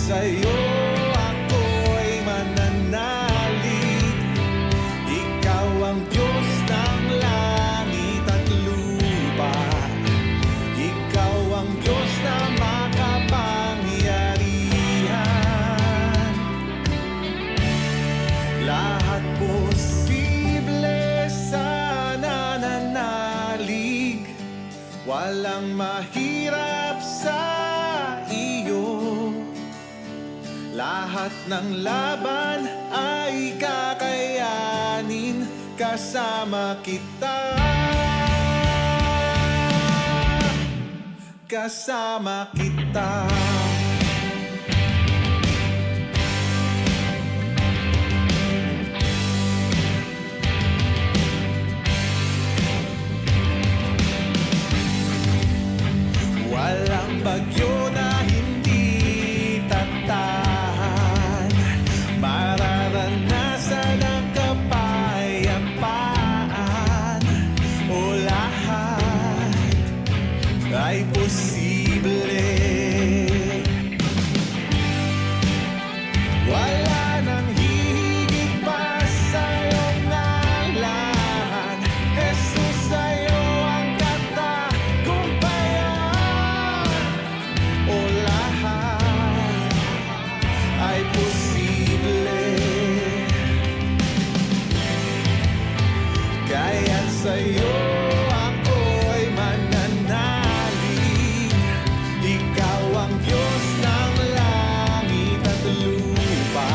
sa'yo ako'y mananalig. Ikaw ang Diyos ng langit at lupa. Ikaw ang Diyos na makapangyarihan. Lahat posible sa nananalig. Walang mahirap sa iyo. Lahat ng laban ay kakayanin kasama kita. Kasama kita. Walang bagyo na hindi tatahan. Mararanasan ang kapayapaan. O lahat ay posible. Wala nang hihigit pa sa iyong ngalan. Jesus, sa'yo ang katagumpayan. O lahat ay posible. Kaya't sa'yo ako'y mananalig. Ikaw ang Diyos ng langit at lupa.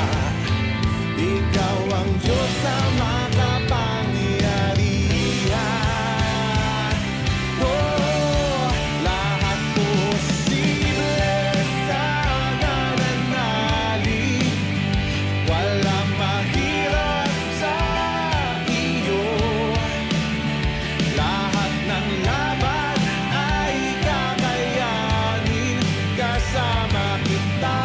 Ikaw ang Diyos na makapangyarihan. Oh, lahat posible sa nananalig. Walang mahirap sa iyo. Lahat ng laban ay kakayanin kasama kita.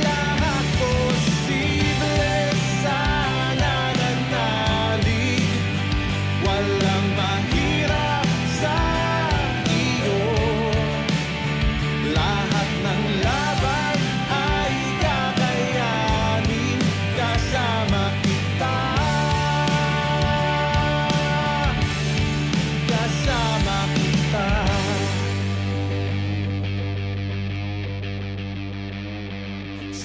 Lahat posible sa nananalig. Walang mahirap sa iyo. Lahat ng laban ay kakayanin kasama kita. Kasama kita.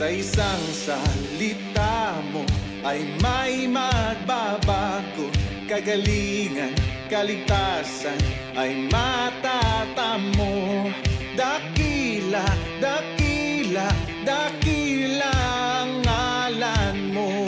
Sa isang salita mo ay may magbabago. Kagalingan, kaligtasan ay matatamo. Dakila, dakila, dakila ang ngalan mo.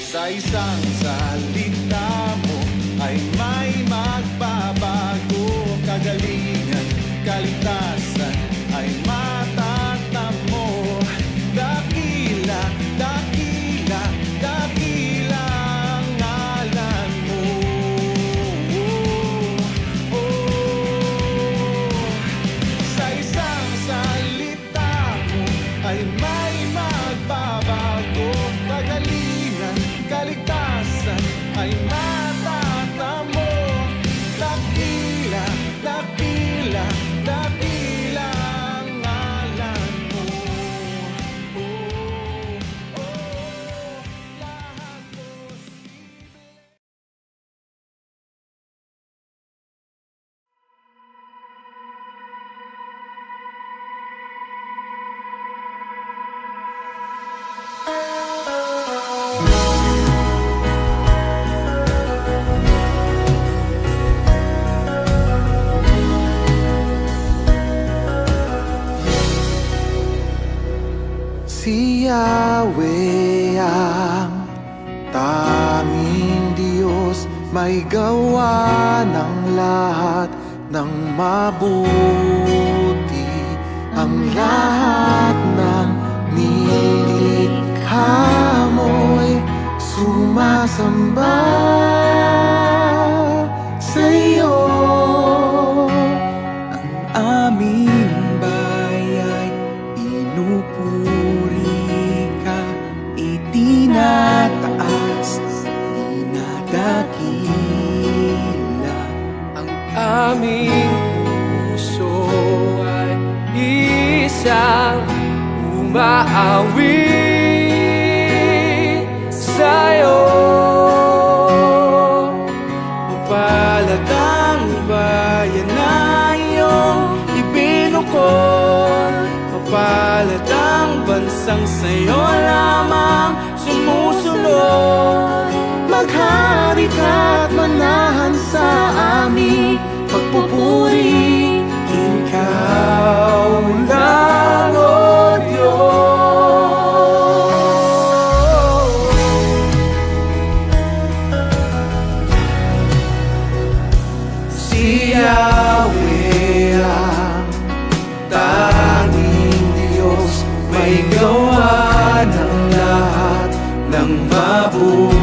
Sa isang salita mo ay may magbabago. Kagalingan, kaligtasan ay matatamo. Dakila, dakila, dakila ang ngalan mo. Sa isang salita mo ay may magbabago. Kagalingan, kaligtasan ay matatamo. Dakila, dakila, dakila ang ngalan mo. Lahat posible. Si Yahweh ang tanging Diyos, may gawa ng lahat ng mabuti. Ang lahat ng nilikha mo'y sumasamba sa'yo. Ang aming bayay inupuri ka, itinataas, dinadakila. awit sa'yo. Mapalad ang bayan na iyong ibinukod, mapalad ang bansang sa'yo lamang sumusunod. Maghari ka't manahan sa aming pagpupuri, ikaw lang, O Diyos. Si Yahweh ang tanging Diyos, may gawa ng lahat ng mabuti.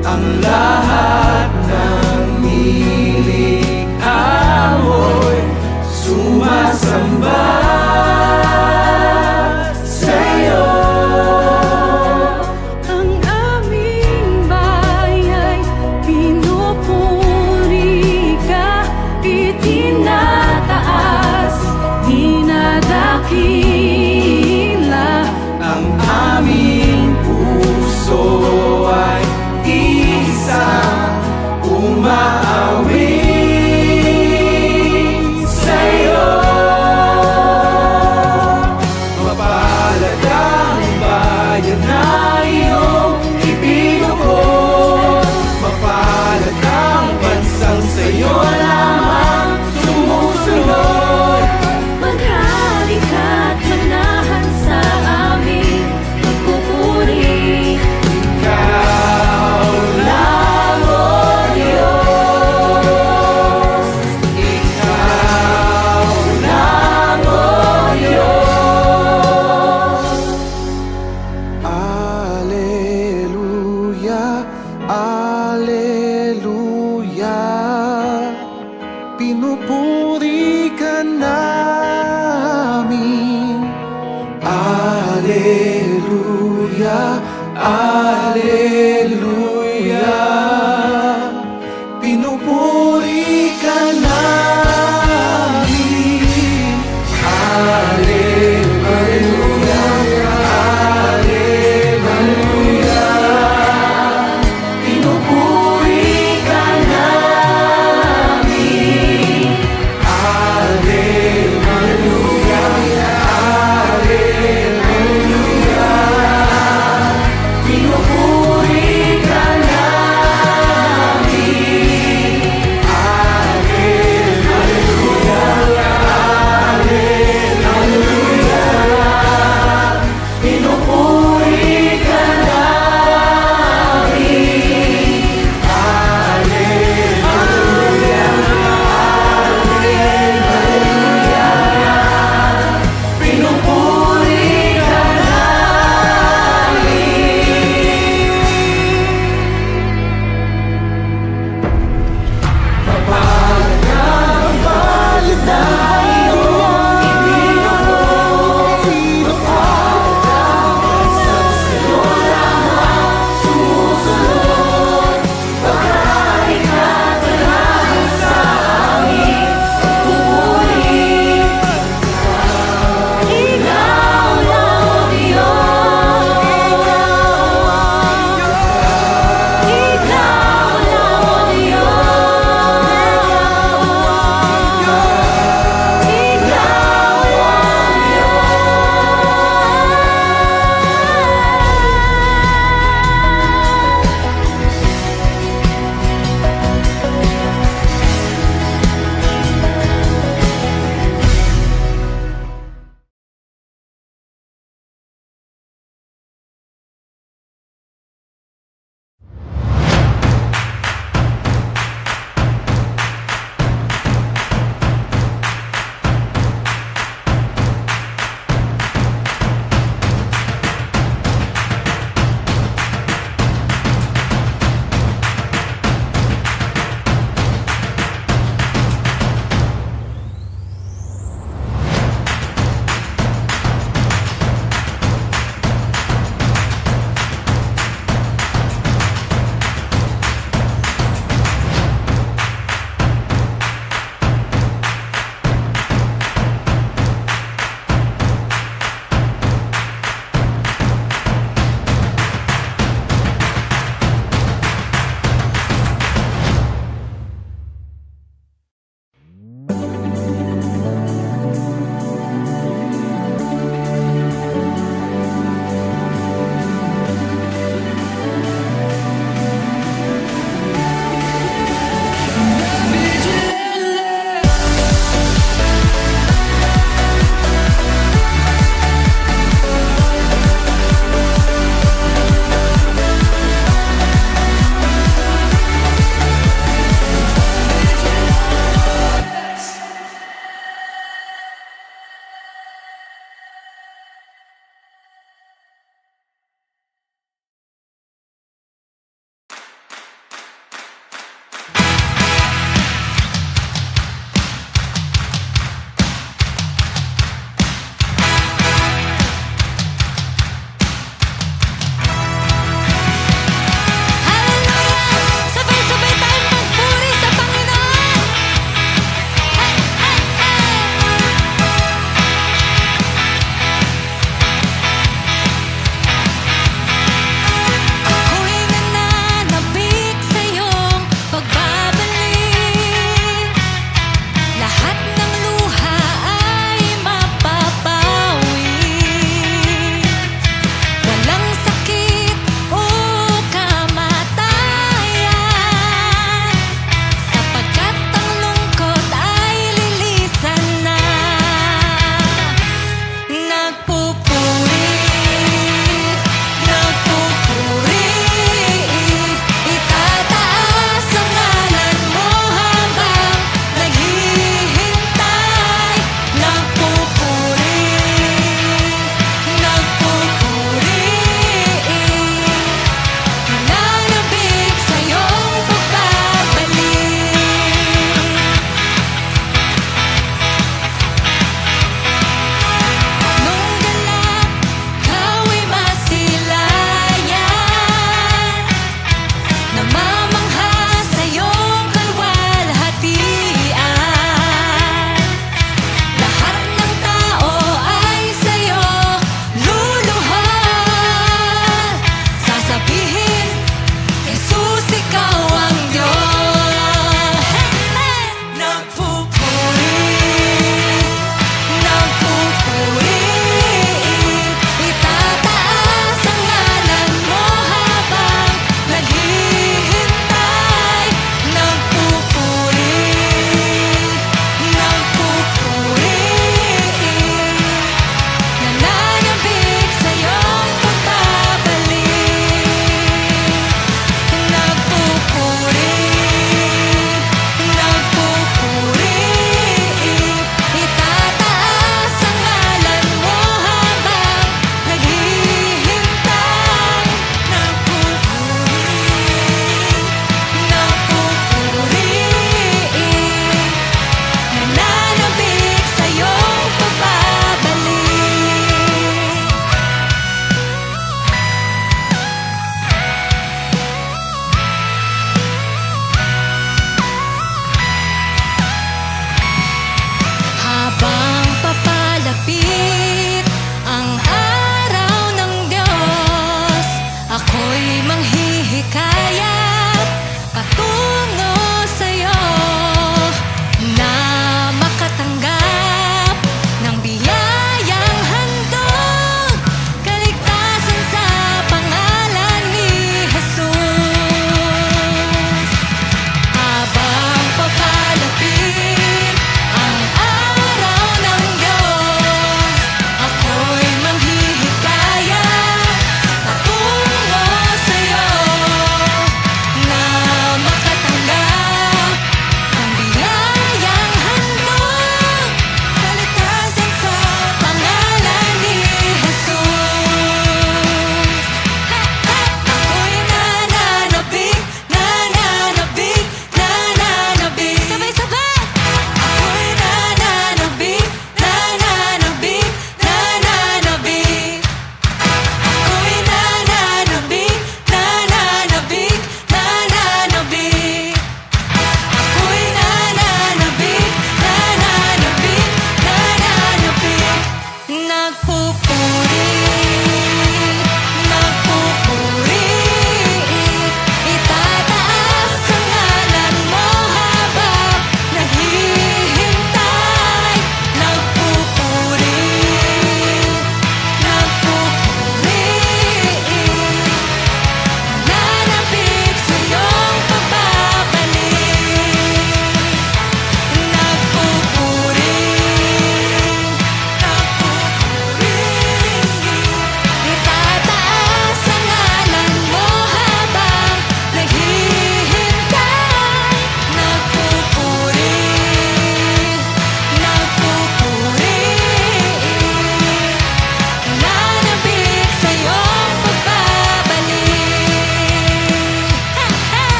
Ang lahat ng nilikha mo'y sumasamba sa'yo. Ang aming baya'y pinupuri ka, itinataas, dinadakila. Ang aming puso ay isang umaawit sa'yo.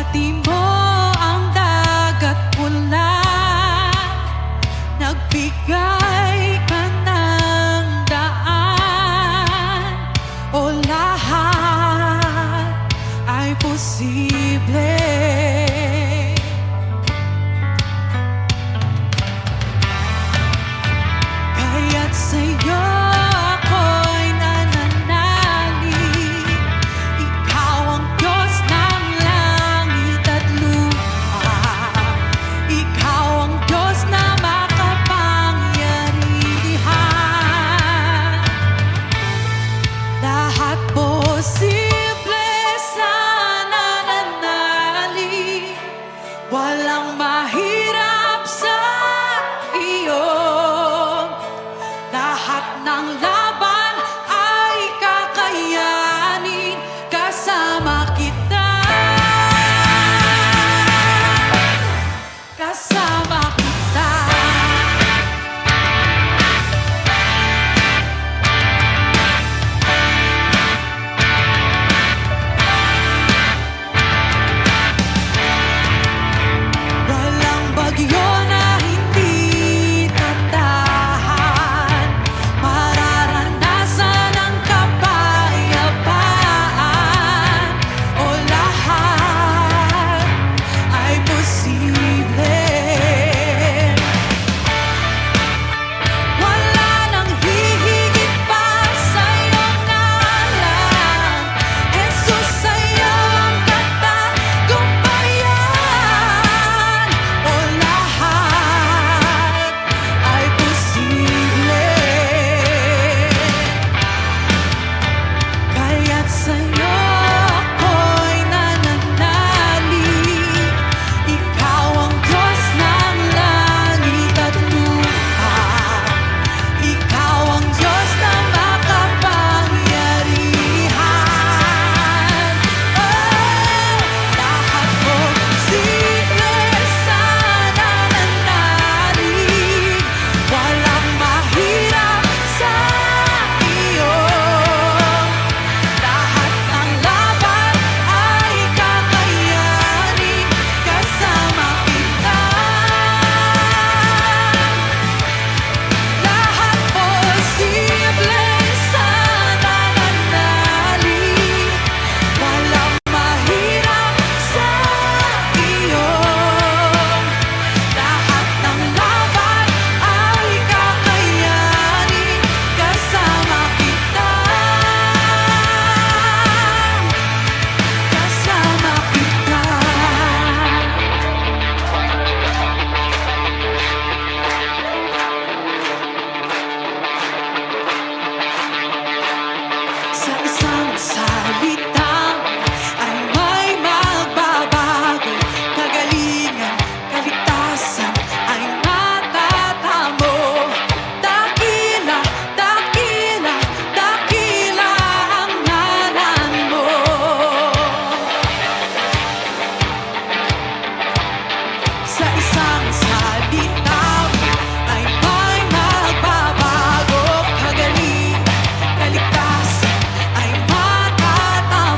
Binati mo ang dagat pula, nagbigay ka ng daan. O lahat ay posible. Kaya't sa'yo ako'y nananalig. Ikaw ang Diyos ng langit at lupa. Ikaw ang Diyos na makapangyarihan. Lahat posible sa nananalig. Walang mahirap sa iyo. Lahat ng laban ay kakayanin kasama kita. Kasama kita. Walang bagyo na hindi tatahan. Mararanasan ang kapayapaan. O lahat ay posible. Wala nang hihigit pa sa iyong ngalan. Jesus, sa iyong katagumpayan. O lahat ay posible. Kaya't sa'yo ako'y nananalig. Ikaw ang Diyos ng langit at lupa. Ikaw ang Diyos na makapangyarihan. Lahat posible sa nananalig. Walang mahirap sa iyo. Lahat ng laban ay kakayanin kasama kita. Lahat posible sa nananalig. Walang mahirap sa iyo. Lahat ng laban ay kakayanin kasama kita. Kasama kita. Sa isang salita ay may magbabago. Kagalingan, kaligtasan ay matatamo. Dakila, dakila, dakila ang ngalan mo. Sa isang salita ay may magbabago. Kagalingan, kaligtasan ay matatamo.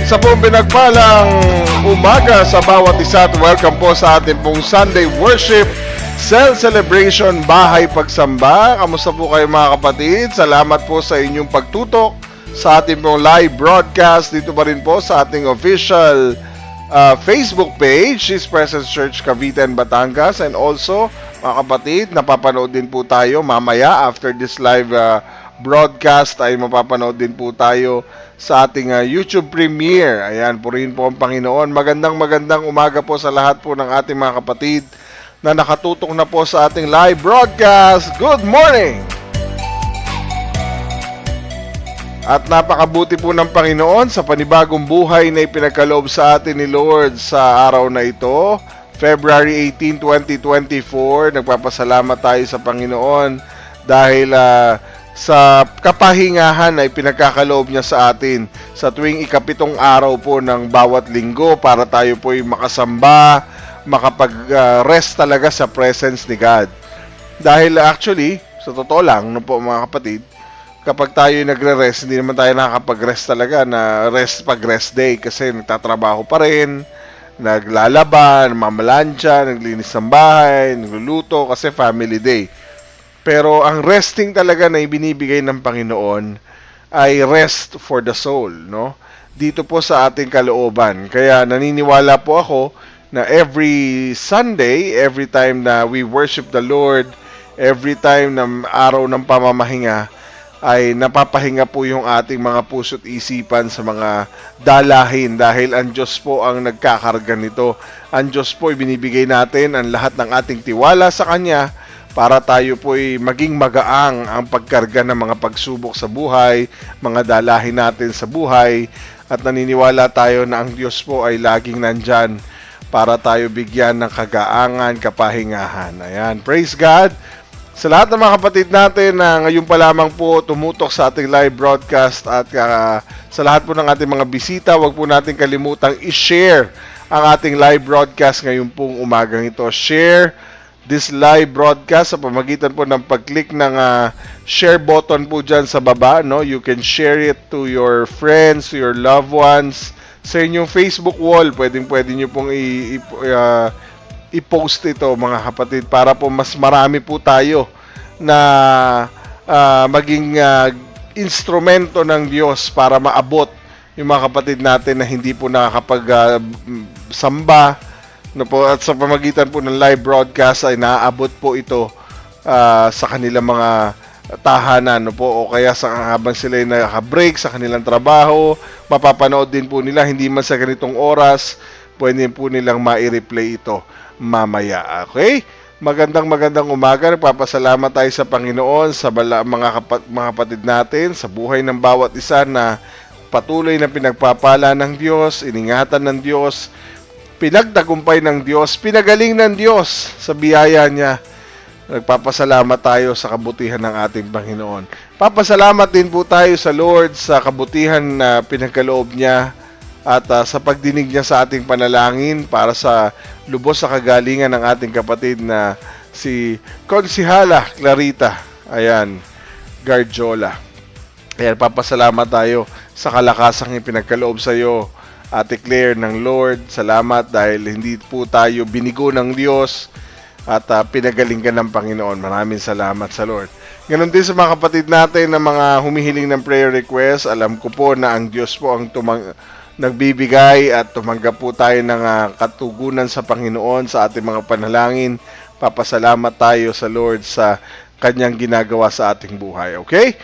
Sa pong pinagpalang umaga sa bawat isa at welcome po sa ating pong Sunday Worship Cell Celebration Bahay Pagsamba. Kamusta po kayo mga kapatid? Salamat po sa inyong pagtutok sa ating pong live broadcast dito pa rin po sa ating official Facebook page, His Presence Church Cavite and Batangas. And also mga kapatid, napapanood din po tayo mamaya after this live broadcast ay mapapanood din po tayo sa ating YouTube premiere. Ayan, purihin po ang Panginoon. Magandang umaga po sa lahat po ng ating mga kapatid na nakatutok na po sa ating live broadcast. Good morning! At napakabuti po ng Panginoon sa panibagong buhay na ipinagkaloob sa atin ni Lord sa araw na ito, February 18, 2024. Nagpapasalamat tayo sa Panginoon dahil sa kapahingahan ay pinagkakaloob niya sa atin sa tuwing ikapitong araw po ng bawat linggo para tayo po ay makasamba, makapag-rest talaga sa presence ni God. Dahil actually, sa totoo lang, no po mga kapatid, kapag tayo nagre-rest, hindi naman tayo nakakapag-rest talaga na pag-rest day kasi nagtatrabaho pa rin, naglalaba, namamalansya, naglinis ng bahay, nagluluto kasi family day. Pero ang resting talaga na ibinibigay ng Panginoon ay rest for the soul, no? Dito po sa ating kalooban. Kaya naniniwala po ako na every Sunday, every time na we worship the Lord, every time na araw ng pamamahinga, ay napapahinga po yung ating mga puso't isipan sa mga dalahin dahil ang Diyos po ang nagkakarga nito. Ang Diyos po ibinibigay natin ang lahat ng ating tiwala sa Kanya para tayo po'y maging magaang ang pagkarga ng mga pagsubok sa buhay, mga dalahin natin sa buhay, at naniniwala tayo na ang Diyos po ay laging nandyan para tayo bigyan ng kagaangan, kapahingahan. Ayan, praise God! Sa lahat ng mga kapatid natin na ngayon pa lamang po tumutok sa ating live broadcast at sa lahat po ng ating mga bisita, huwag po natin kalimutang i-share ang ating live broadcast ngayon pong umagang ito. Share this live broadcast sa pamagitan po ng pag-click ng share button po dyan sa baba, no? You can share it to your friends, to your loved ones, sa inyong Facebook wall. Pwede nyo pong i-post ito mga kapatid para po mas marami po tayo na maging instrumento ng Diyos para maabot yung mga kapatid natin na hindi po nakakapag-samba. No po, at sa pamagitan po ng live broadcast ay naaabot po ito sa kanilang mga tahanan, no po, o kaya habang sila ay naka-break sa kanilang trabaho, mapapanood din po nila, hindi man sa ganitong oras, pwede po nilang ma-replay ito mamaya. Okay? Magandang umaga. Nagpapasalamat tayo sa Panginoon, sa mga kapatid natin, sa buhay ng bawat isa na patuloy na pinagpapala ng Diyos, iningatan ng Diyos, pinagtagumpay ng Diyos, pinagaling ng Diyos sa biyaya niya. Nagpapasalamat tayo sa kabutihan ng ating Panginoon. Papasalamat din po tayo sa Lord sa kabutihan na pinagkaloob niya at sa pagdinig niya sa ating panalangin para sa lubos sa kagalingan ng ating kapatid na si Konsihala Clarita. Ayan, Garjola. Ayan, papasalamat tayo sa kalakasang ipinagkaloob sa iyo, Ate Claire ng Lord. Salamat dahil hindi po tayo binigo ng Diyos at pinagaling ka ng Panginoon. Maraming salamat sa Lord. Ganon din sa mga kapatid natin na mga humihiling ng prayer request. Alam ko po na ang Diyos po ang nagbibigay at tumanggap po tayo ng katugunan sa Panginoon sa ating mga panalangin. Papasalamat tayo sa Lord sa kanyang ginagawa sa ating buhay. Okay?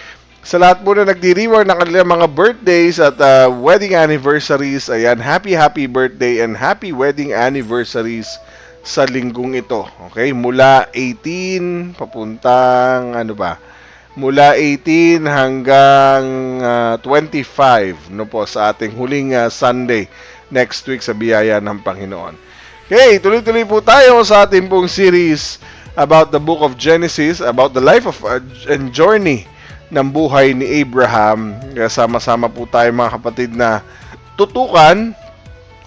Sa lahat po na nagdi-reward ng kanilang mga birthdays at wedding anniversaries, ayan, happy birthday and happy wedding anniversaries sa linggong ito. Okay? Mula 18 papuntang mula 18 hanggang 25 no po sa ating huling Sunday next week sa biyaya ng Panginoon. Okay, tuloy-tuloy po tayo sa ating pong series about the book of Genesis, about the life of and journey ng buhay ni Abraham. Sama-sama po tayo mga kapatid na tutukan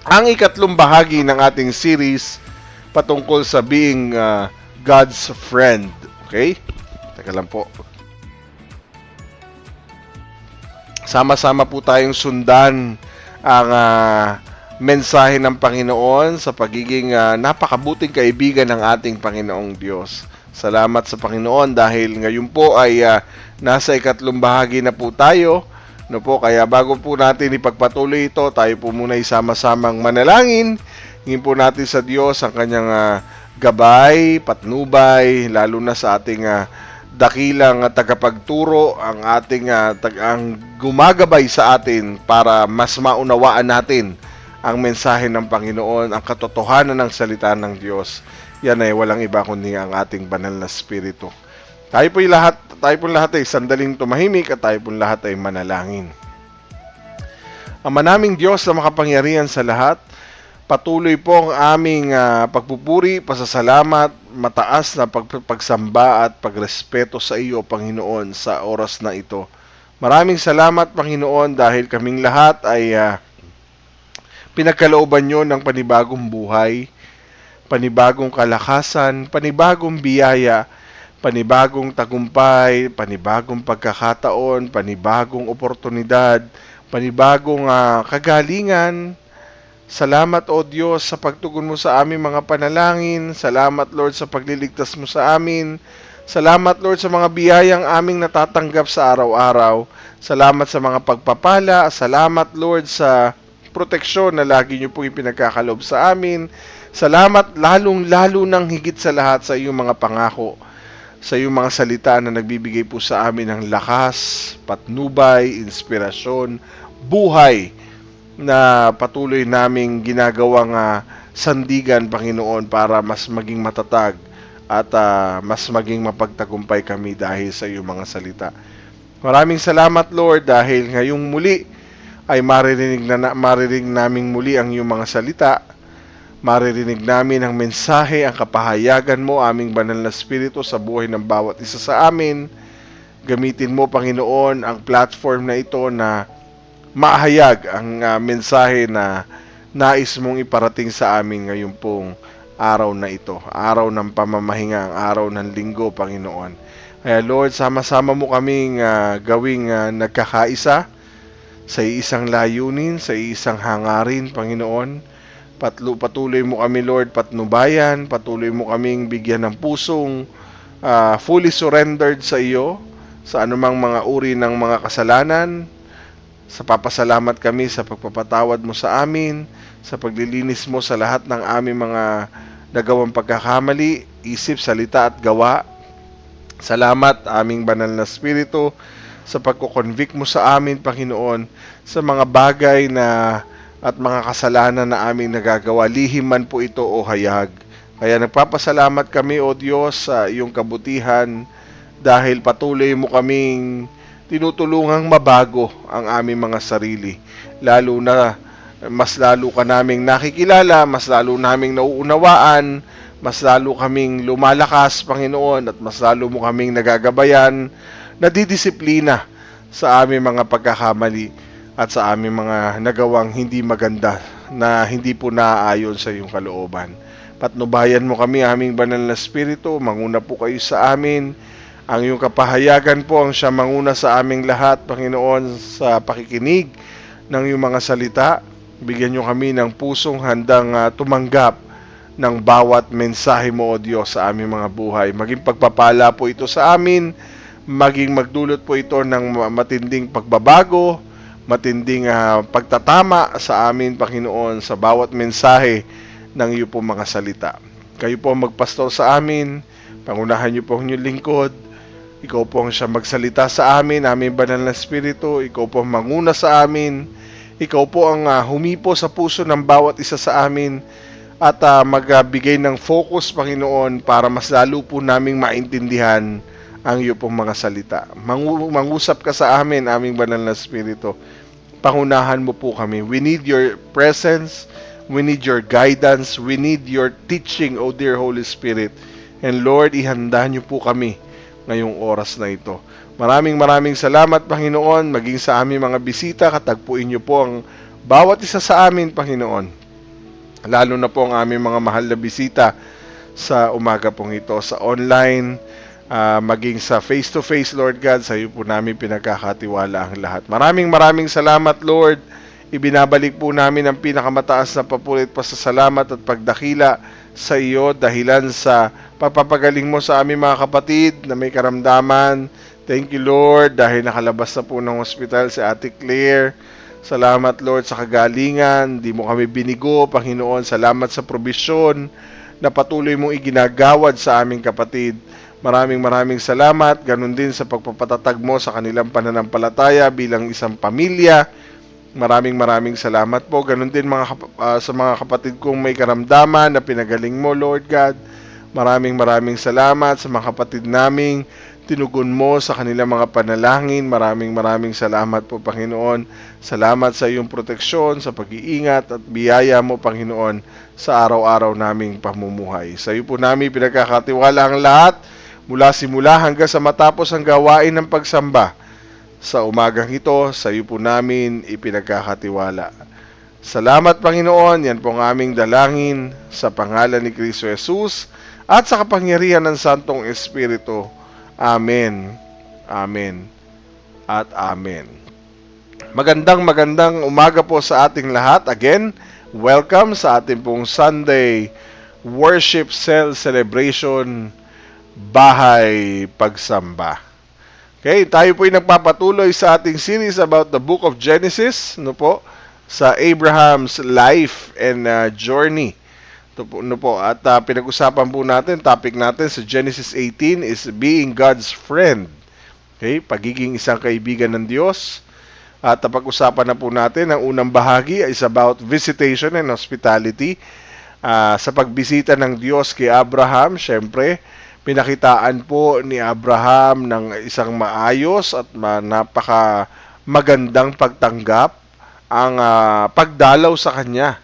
ang ikatlong bahagi ng ating series patungkol sa being God's friend. Okay? Teka lang po. Sama-sama po tayong sundan ang mensahe ng Panginoon sa pagiging napakabuting kaibigan ng ating Panginoong Diyos. Salamat sa Panginoon dahil ngayon po ay nasa ikatlong bahagi na po tayo. No po, kaya bago po natin ipagpatuloy ito, tayo po muna isama-samang manalangin. Hingin po natin sa Diyos ang kanyang gabay, patnubay, lalo na sa ating dakilang tagapagturo, ang ating ang gumagabay sa atin para mas maunawaan natin ang mensahe ng Panginoon, ang katotohanan ng salita ng Diyos. Yan ay walang iba kundi ang ating banal na Espiritu. Tayo po lahat ay sandaling tumahimik at tayo po lahat ay manalangin. Ama naming Diyos na makapangyarihan sa lahat, patuloy po ang aming pagpupuri, pasasalamat, mataas na pagsamba at pagrespeto sa iyo, Panginoon, sa oras na ito. Maraming salamat, Panginoon, dahil kaming lahat ay pinagkalooban nyo ng panibagong buhay, panibagong kalakasan, panibagong biyaya, panibagong tagumpay, panibagong pagkakataon, panibagong oportunidad, panibagong kagalingan. Salamat, O Diyos, sa pagtugon mo sa aming mga panalangin. Salamat, Lord, sa pagliligtas mo sa amin. Salamat, Lord, sa mga biyayang aming natatanggap sa araw-araw. Salamat sa mga pagpapala. Salamat, Lord, sa proteksyon na lagi niyo pong ipinagkakalob sa amin. Salamat lalong-lalo ng higit sa lahat sa iyong mga pangako, sa iyong mga salita na nagbibigay po sa amin ng lakas, patnubay, inspirasyon, buhay na patuloy naming ginagawang sandigan, Panginoon, para mas maging matatag at mas maging mapagtagumpay kami dahil sa iyong mga salita. Maraming salamat, Lord, dahil ngayong muli ay maririnig naming muli ang iyong mga salita. Maririnig namin ang mensahe, ang kapahayagan mo, aming banal na Espiritu sa buhay ng bawat isa sa amin. Gamitin mo, Panginoon, ang platform na ito na mahayag ang mensahe na nais mong iparating sa amin ngayon pong araw na ito. Araw ng pamamahinga, ang araw ng linggo, Panginoon. Kaya Lord, sama-sama mo kaming gawing nagkakaisa sa isang layunin, sa isang hangarin, Panginoon. Patuloy mo kami, Lord, patnubayan, patuloy mo kaming bigyan ng pusong fully surrendered sa iyo, sa anumang mga uri ng mga kasalanan. Sa papasalamat kami sa pagpapatawad mo sa amin, sa paglilinis mo sa lahat ng aming mga nagawang pagkakamali, isip, salita at gawa. Salamat, aming banal na Espiritu, sa pagko-convict mo sa amin, Panginoon, sa mga bagay na at mga kasalanan na aming nagagawa, lihim man po ito o hayag. Kaya nagpapasalamat kami, O Diyos, sa iyong kabutihan dahil patuloy mo kaming tinutulungang mabago ang aming mga sarili. Lalo na, mas lalo ka naming nakikilala, mas lalo naming nauunawaan, mas lalo kaming lumalakas, Panginoon, at mas lalo mo kaming nagagabayan, nadidisiplina sa aming mga pagkakamali at sa aming mga nagawang hindi maganda na hindi po naaayon sa iyong kalooban. Patnubayan mo kami, aming banal na Espiritu, manguna po kayo sa amin. Ang iyong kapahayagan po ang siya manguna sa aming lahat, Panginoon, sa pakikinig ng iyong mga salita. Bigyan niyo kami ng pusong handang tumanggap ng bawat mensahe mo, O Diyos, sa aming mga buhay. Maging pagpapala po ito sa amin, maging magdulot po ito ng matinding pagbabago, matinding pagtatama sa amin, Panginoon, sa bawat mensahe ng iyo po mga salita. Kayo po ang magpastor sa amin, pangunahan niyo po ang inyong lingkod, ikaw po ang siya magsalita sa amin, aming banal na Espiritu, ikaw po ang manguna sa amin, ikaw po ang humipo sa puso ng bawat isa sa amin, at magbigay ng focus, Panginoon, para mas lalo po naming maintindihan ang iyo pong mga salita. Mangusap ka sa amin, aming banal na Espiritu. Pangunahan mo po kami. We need your presence. We need your guidance. We need your teaching, O dear Holy Spirit. And Lord, ihanda niyo po kami ngayong oras na ito. Maraming salamat, Panginoon. Maging sa aming mga bisita, katagpuin niyo po ang bawat isa sa amin, Panginoon. Lalo na po ang aming mga mahal na bisita sa umaga pong ito, sa online, maging sa face-to-face, Lord God, sa iyo po namin pinagkakatiwala ang lahat. Maraming salamat, Lord. Ibinabalik po namin ang pinakamataas na papulit pasasalamat at pagdakila sa iyo dahilan sa pagpapagaling mo sa aming mga kapatid na may karamdaman. Thank you, Lord, dahil nakalabas na po ng hospital si Ate Claire. Salamat, Lord, sa kagalingan. Di mo kami binigo, Panginoon. Salamat sa probisyon na patuloy mong iginagawad sa aming kapatid. Maraming salamat. Ganon din sa pagpapatatag mo sa kanilang pananampalataya bilang isang pamilya. Maraming salamat po. Ganon din sa mga kapatid kong may karamdaman na pinagaling mo, Lord God. Maraming salamat sa mga kapatid naming tinugon mo sa kanilang mga panalangin. Maraming salamat po, Panginoon. Salamat sa iyong proteksyon, sa pag-iingat at biyaya mo, Panginoon, sa araw-araw naming pamumuhay. Sa iyo po namin pinagkakatiwala ang lahat mula simula hanggang sa matapos ang gawain ng pagsamba. Sa umagang ito, sa iyo po namin ipinagkakatiwala. Salamat, Panginoon. Yan po ang aming dalangin sa pangalan ni Kristo Jesus at sa kapangyarihan ng Santong Espiritu. Amen. Amen. At amen. Magandang umaga po sa ating lahat. Again, welcome sa ating pong Sunday Worship Cell Celebration Bahay Pagsamba. Okay, tayo po ay nagpapatuloy sa ating series about the book of Genesis, sa Abraham's life and journey. At pinag-usapan po natin, topic natin sa Genesis 18 is being God's friend. Okay, pagiging isang kaibigan ng Diyos. At pag-usapan na po natin, ang unang bahagi is about visitation and hospitality. Sa pagbisita ng Diyos kay Abraham, syempre, pinakitaan po ni Abraham ng isang maayos at napaka magandang pagtanggap ang pagdalaw sa kanya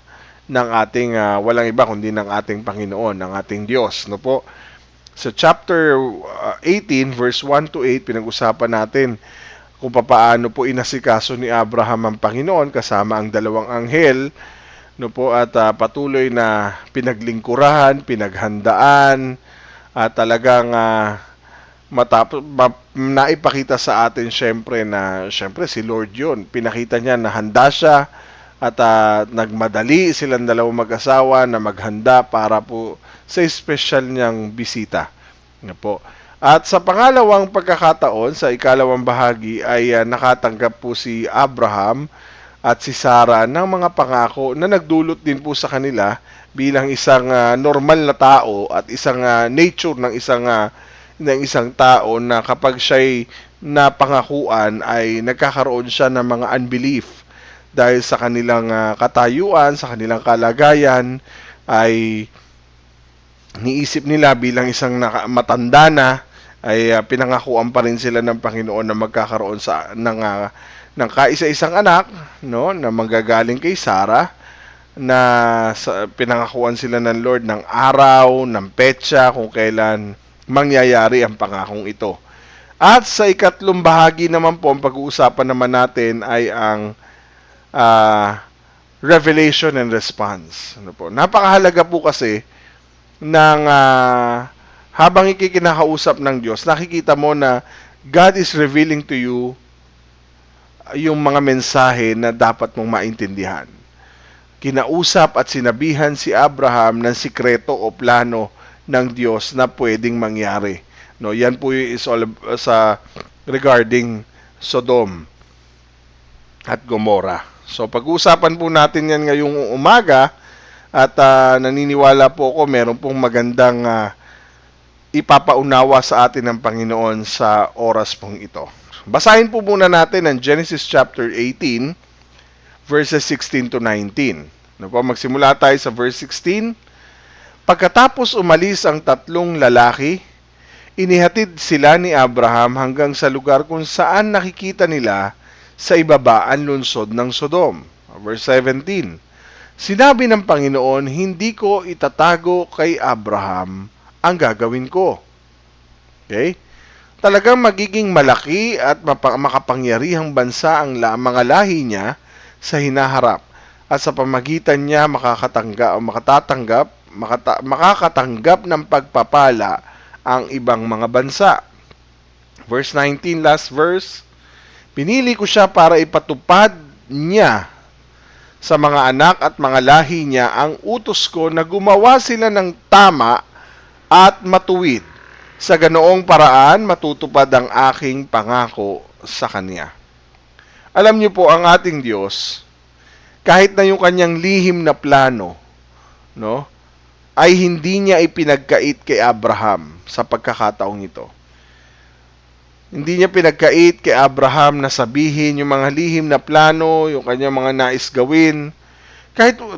ng ating walang iba kundi ng ating Panginoon, ng ating Diyos, Sa chapter 18 verse 1 to 8 pinag-usapan natin kung paano po inasikaso ni Abraham ang Panginoon kasama ang dalawang anghel, at patuloy na pinaglingkurahan, pinaghandaan at talagang naipakita sa atin syempre si Lord yun. Pinakita niya na handa siya at nagmadali silang dalawang mag-asawa na maghanda para po sa special niyang bisita. At sa pangalawang pagkakataon, sa ikalawang bahagi, ay nakatanggap po si Abraham at si Sarah ng mga pangako na nagdulot din po sa kanila bilang isang normal na tao at isang nature ng isang tao na kapag siya'y napangakuan ay nagkakaroon siya ng mga unbelief. Dahil sa kanilang katayuan, sa kanilang kalagayan, ay niisip nila bilang isang matanda na, ay pinangakuan pa rin sila ng Panginoon na magkakaroon ng kaisa-isang anak, na manggagaling kay Sarah, na pinangakuan sila ng Lord ng araw, ng petsa, kung kailan mangyayari ang pangakong ito. At sa ikatlong bahagi naman po, ang pag-uusapan naman natin ay ang revelation and response. Napakahalaga po kasi ng habang ikikinakausap ng Diyos, nakikita mo na God is revealing to you yung mga mensahe na dapat mong maintindihan. Kinausap at sinabihan si Abraham ng sikreto o plano ng Diyos na pwedeng mangyari. Yan po is all sa regarding Sodom at Gomorrah. So pag-uusapan po natin yan ngayong umaga at naniniwala po ako meron pong magandang ipapaunawa sa atin ng Panginoon sa oras pong ito. Basahin po muna natin ang Genesis chapter 18 verses 16 to 19. Magsimula tayo sa verse 16. Pagkatapos umalis ang tatlong lalaki, inihatid sila ni Abraham hanggang sa lugar kung saan nakikita nila sa ibaba ang lungsod ng Sodom. Verse 17. Sinabi ng Panginoon, hindi ko itatago kay Abraham ang gagawin ko. Okay? Talagang magiging malaki at makapangyarihang bansa ang mga lahi niya sa hinaharap. At sa pamagitan niya makakatanggap ng pagpapala ang ibang mga bansa. Verse 19, last verse. Pinili ko siya para ipatupad niya sa mga anak at mga lahi niya ang utos ko na gumawa sila ng tama at matuwid. Sa ganoong paraan, matutupad ang aking pangako sa Kanya. Alam niyo po, ang ating Diyos, kahit na yung Kanyang lihim na plano, no, ay hindi niya ipinagkait kay Abraham sa pagkakataong ito. Hindi niya pinagkait kay Abraham na sabihin yung mga lihim na plano, yung kanyang mga nais gawin,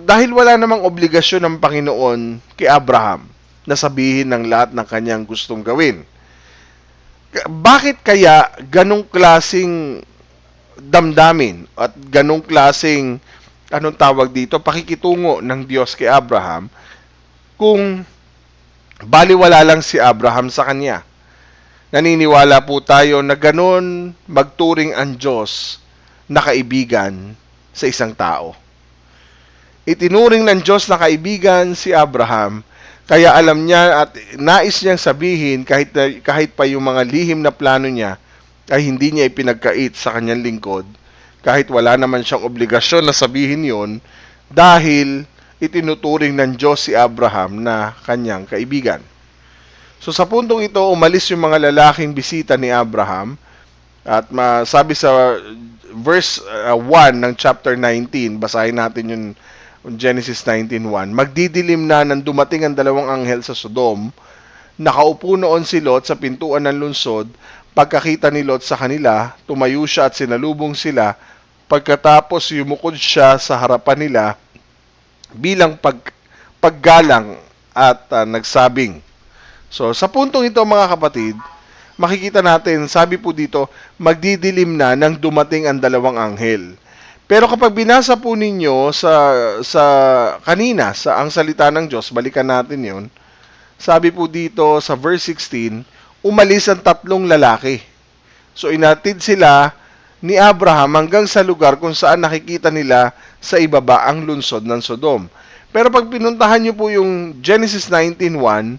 dahil wala namang obligasyon ng Panginoon kay Abraham na sabihin ng lahat ng kanyang gustong gawin. Bakit kaya ganong klasing damdamin at ganong klasing, anong tawag dito, pakikitungo ng Diyos kay Abraham kung baliwala lang si Abraham sa kanya? Naniniwala po tayo na ganon magturing ang Diyos na kaibigan sa isang tao. Itinuring ng Diyos na kaibigan si Abraham, kaya alam niya at nais niyang sabihin kahit pa yung mga lihim na plano niya ay hindi niya ipinagkait sa kanyang lingkod, kahit wala naman siyang obligasyon na sabihin yon, dahil itinuturing ng Diyos si Abraham na kanyang kaibigan. So sa puntong ito, umalis yung mga lalaking bisita ni Abraham at sabi sa verse 1 ng chapter 19, basahin natin yung Genesis 19:1. Magdidilim na nang dumating ang dalawang anghel sa Sodom. Nakaupo noon si Lot sa pintuan ng lungsod. Pagkakita ni Lot sa kanila, tumayo siya at sinalubong sila. Pagkatapos yumukod siya sa harapan nila bilang paggalang at nagsabing. So, sa puntong ito mga kapatid, makikita natin, sabi po dito, magdidilim na nang dumating ang dalawang anghel. Pero kapag binasa po ninyo kanina sa ang salita ng Diyos, balikan natin yon. Sabi po dito sa verse 16, umalis ang tatlong lalaki. So, inatid sila ni Abraham hanggang sa lugar kung saan nakikita nila sa ibaba ang lungsod ng Sodom. Pero pag pinuntahan nyo po yung Genesis 19:1,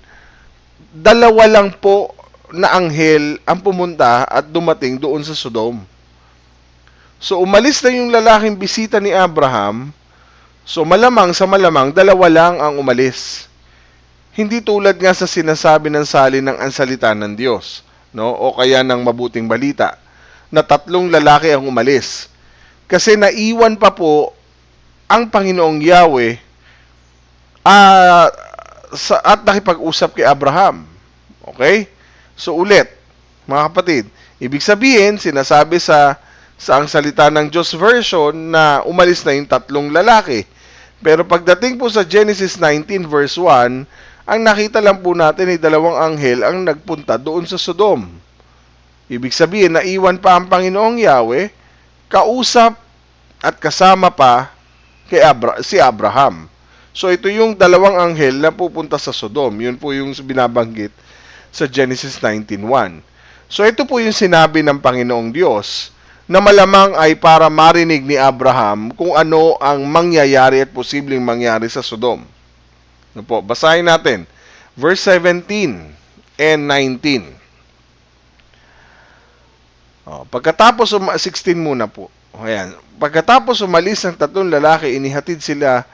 dalawa lang po na anghel ang pumunta at dumating doon sa Sodom. So, umalis na yung lalaking bisita ni Abraham. So, malamang dalawa lang ang umalis. Hindi tulad nga sa sinasabi ng salin ng ansalita ng Diyos, no? O kaya ng mabuting balita, na tatlong lalaki ang umalis. Kasi naiwan pa po ang Panginoong Yahweh at nakipag-usap kay Abraham. Okay? So ulit, mga kapatid, ibig sabihin, sinasabi sa ang salita ng Diyos version na umalis na yung tatlong lalaki. Pero pagdating po sa Genesis 19 verse 1, ang nakita lang po natin ay dalawang anghel ang nagpunta doon sa Sodom. Ibig sabihin, naiwan pa ang Panginoong Yahweh, kausap at kasama pa si Abraham. So ito yung dalawang anghel na pupunta sa Sodom. Yun po yung binabanggit sa Genesis 19:1. So ito po yung sinabi ng Panginoong Diyos na malamang ay para marinig ni Abraham kung ano ang mangyayari at posibleng mangyari sa Sodom. Ano po? Basahin natin. Verse 17 and 19. Pagkatapos 16 muna po. Ayan. Pagkatapos umalis ng tatlong lalaki, inihatid sila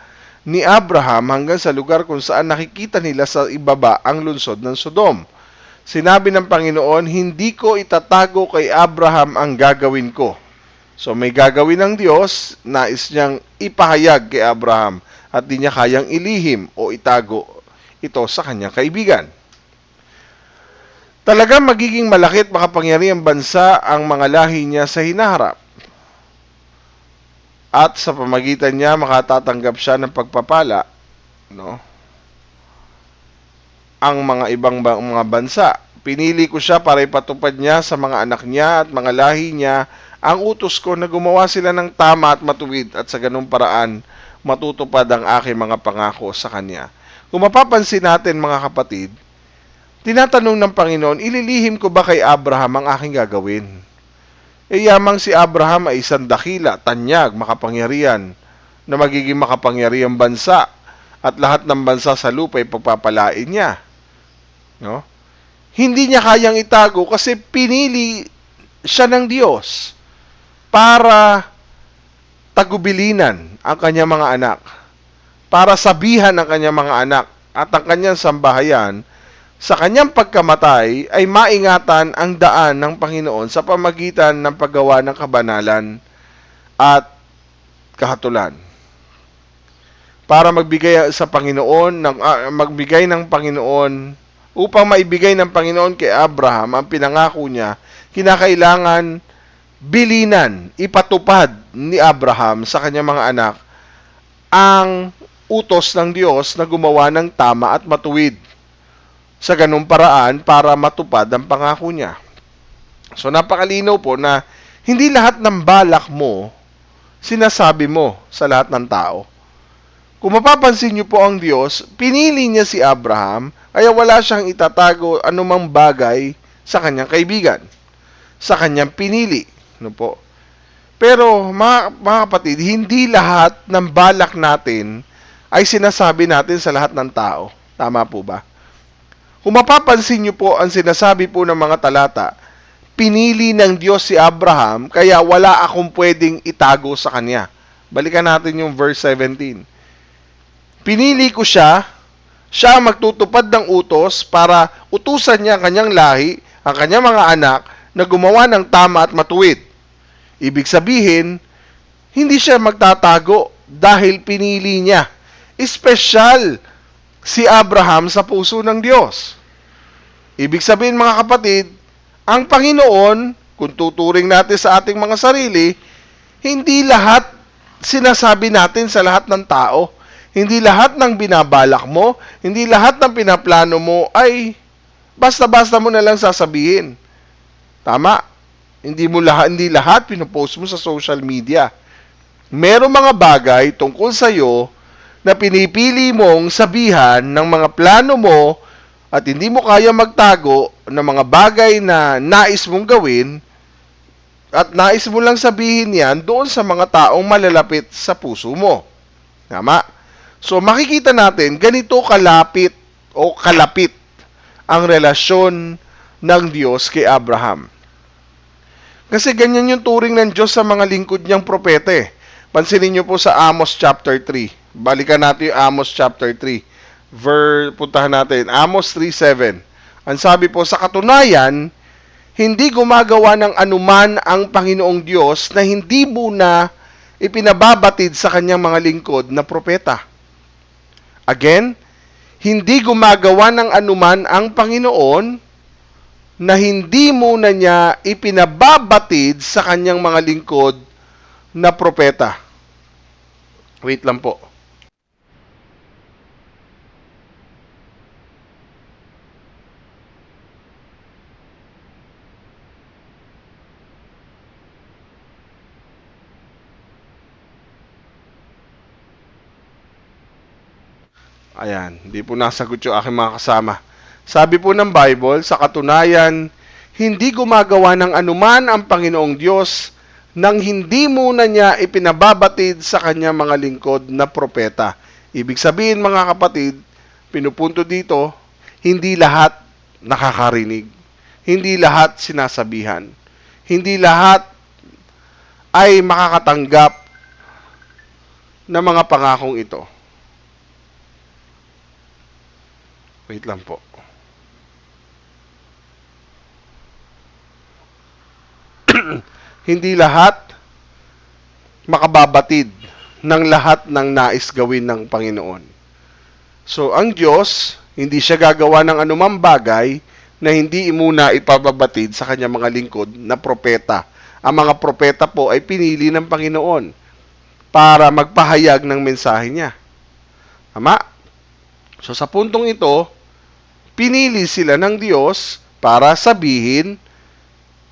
ni Abraham hanggang sa lugar kung saan nakikita nila sa ibaba ang lungsod ng Sodom. Sinabi ng Panginoon, hindi ko itatago kay Abraham ang gagawin ko. So may gagawin ng Diyos, nais niyang ipahayag kay Abraham at di niya kayang ilihim o itago ito sa kanyang kaibigan. Talagang magiging malaki at makapangyarihang bansa ang mga lahi niya sa hinaharap. At sa pamagitan niya, makatatanggap siya ng pagpapala, no? Ang mga ibang mga bansa. Pinili ko siya para ipatupad niya sa mga anak niya at mga lahi niya ang utos ko na gumawa sila ng tama at matuwid at sa ganung paraan matutupad ang aking mga pangako sa kanya. Kung mapapansin natin mga kapatid, tinatanong ng Panginoon, ililihim ko ba kay Abraham ang aking gagawin? Yamang si Abraham ay isang dakila, tanyag, makapangyarihan, na magiging makapangyarihang bansa at lahat ng bansa sa lupa ay pagpapalain niya. No? Hindi niya kayang itago kasi pinili siya ng Diyos para tagubilinan ang kanyang mga anak, para sabihan ang kanyang mga anak at ang kanyang sambahayan sa kanyang pagkamatay ay maingatan ang daan ng Panginoon sa pamagitan ng paggawa ng kabanalan at kahatulan. Para magbigay sa Panginoon magbigay ng Panginoon upang maibigay ng Panginoon kay Abraham ang pinangako niya, kinakailangan bilinan, ipatupad ni Abraham sa kanyang mga anak ang utos ng Diyos na gumawa ng tama at matuwid. Sa ganung paraan para matupad ang pangako niya. So napakalinaw po na hindi lahat ng balak mo sinasabi mo sa lahat ng tao. Kung mapapansin niyo po ang Diyos, pinili niya si Abraham, kaya wala siyang itatago anumang bagay sa kanyang kaibigan, sa kanyang pinili. No po? Pero mga kapatid, hindi lahat ng balak natin ay sinasabi natin sa lahat ng tao. Tama po ba? Kung mapapansin niyo po ang sinasabi po ng mga talata, pinili ng Diyos si Abraham, kaya wala akong pwedeng itago sa kanya. Balikan natin yung verse 17. Pinili ko siya magtutupad ng utos para utusan niya ang kanyang lahi, ang kanyang mga anak, na gumawa ng tama at matuwid. Ibig sabihin, hindi siya magtatago dahil pinili niya. Espesyal si Abraham sa puso ng Diyos. Ibig sabihin mga kapatid, ang Panginoon, kung tuturing natin sa ating mga sarili, hindi lahat sinasabi natin sa lahat ng tao. Hindi lahat ng binabalak mo, hindi lahat ng pinaplano mo ay basta-basta mo na lang sasabihin. Tama? Hindi lahat pinopost mo sa social media. Merong mga bagay tungkol sa iyo na pinipili mong sabihan ng mga plano mo at hindi mo kaya magtago ng mga bagay na nais mong gawin at nais mo lang sabihin yan doon sa mga taong malalapit sa puso mo. Tama? So makikita natin ganito kalapit o kalapit ang relasyon ng Diyos kay Abraham. Kasi ganyan yung turing ng Diyos sa mga lingkod niyang propeta. Pansinin niyo po sa Amos chapter 3. Balikan natin yung Amos chapter 3. Puntahan natin. Amos 3:7. Ang sabi po, sa katunayan, hindi gumagawa ng anuman ang Panginoong Diyos na hindi muna ipinababatid sa kanyang mga lingkod na propeta. Again, hindi gumagawa ng anuman ang Panginoon na hindi muna niya ipinababatid sa kanyang mga lingkod na propeta. Wait lang po. Ayan, hindi po nasagot yung aking mga kasama. Sabi po ng Bible, sa katunayan, hindi gumagawa ng anuman ang Panginoong Diyos nang hindi muna niya ipinababatid sa kanyang mga lingkod na propeta. Ibig sabihin mga kapatid, pinupunto dito, hindi lahat nakakarinig. Hindi lahat sinasabihan. Hindi lahat ay makakatanggap ng mga pangakong ito. Wait lang po. Hindi lahat makababatid ng lahat ng nais gawin ng Panginoon. So, ang Diyos, hindi siya gagawa ng anumang bagay na hindi muna ipababatid sa kanyang mga lingkod na propeta. Ang mga propeta po ay pinili ng Panginoon para magpahayag ng mensahe niya. Tama? So, sa puntong ito, pinili sila ng Diyos para sabihin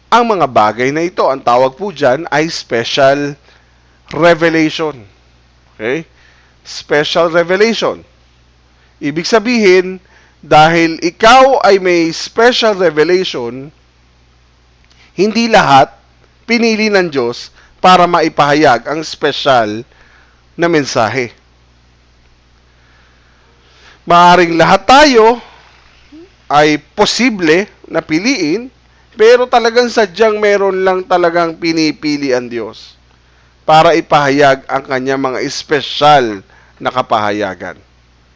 ang mga bagay na ito. Ang tawag po dyan ay special revelation. Okay? Special revelation. Ibig sabihin, dahil ikaw ay may special revelation, hindi lahat pinili ng Diyos para maipahayag ang special na mensahe. Maaring lahat tayo ay posible na piliin, pero talagang sadyang meron lang talagang pinipili ang Diyos. para ipahayag ang kanyang mga espesyal na kapahayagan.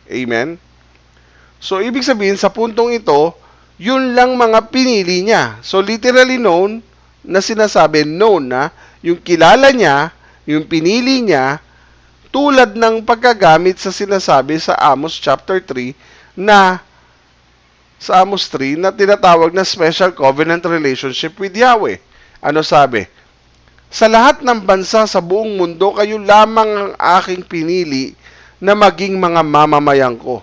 Amen? So, ibig sabihin, sa puntong ito, yun lang mga pinili niya. So, literally known, na sinasabi, known na, yung kilala niya, yung pinili niya, tulad ng pagkagamit sa sinasabi sa Amos chapter 3, na sa Amos 3 na tinatawag na special covenant relationship with Yahweh. Ano sabi? Sa lahat ng bansa sa buong mundo, kayo lamang ang aking pinili na maging mga mamamayan ko.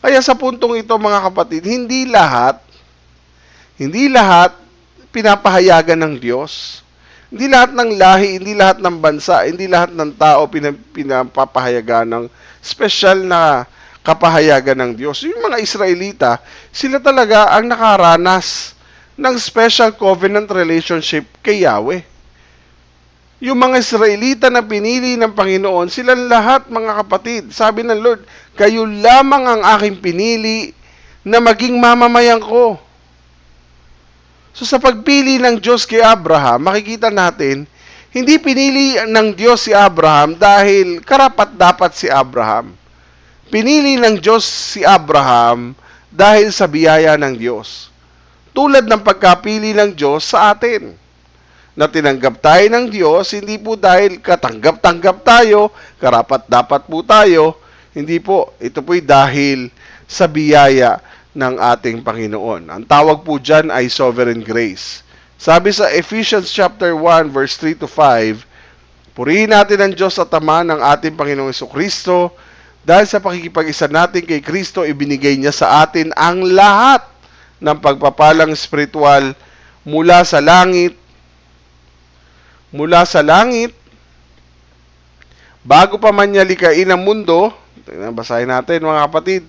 Kaya sa puntong ito, mga kapatid, hindi lahat pinapahayagan ng Diyos. Hindi lahat ng lahi, hindi lahat ng bansa, hindi lahat ng tao pinapahayagan ng special na kapahayagan ng Diyos. Yung mga Israelita, sila talaga ang nakaranas ng special covenant relationship kay Yahweh. Yung mga Israelita na pinili ng Panginoon, silang lahat, mga kapatid. Sabi ng Lord, kayo lamang ang aking pinili na maging mamamayan ko. So sa pagpili ng Diyos kay Abraham, makikita natin, hindi pinili ng Diyos si Abraham dahil karapat-dapat si Abraham. Pinili ng Diyos si Abraham dahil sa biyaya ng Diyos. Tulad ng pagkapili ng Diyos sa atin. Na tinanggap tayo ng Diyos, hindi po dahil katanggap-tanggap tayo, karapat-dapat po tayo, hindi po. Ito po'y dahil sa biyaya ng ating Panginoon. Ang tawag po dyan ay sovereign grace. Sabi sa Ephesians chapter 1 verse 3 to 5, purihin natin ang Diyos at Ama ng ating Panginoong Jesucristo, dahil sa pakikipag-isa natin kay Kristo, ibinigay niya sa atin ang lahat ng pagpapalang spiritual mula sa langit, bago pa man niya likain ang mundo. Basahin natin, mga kapatid.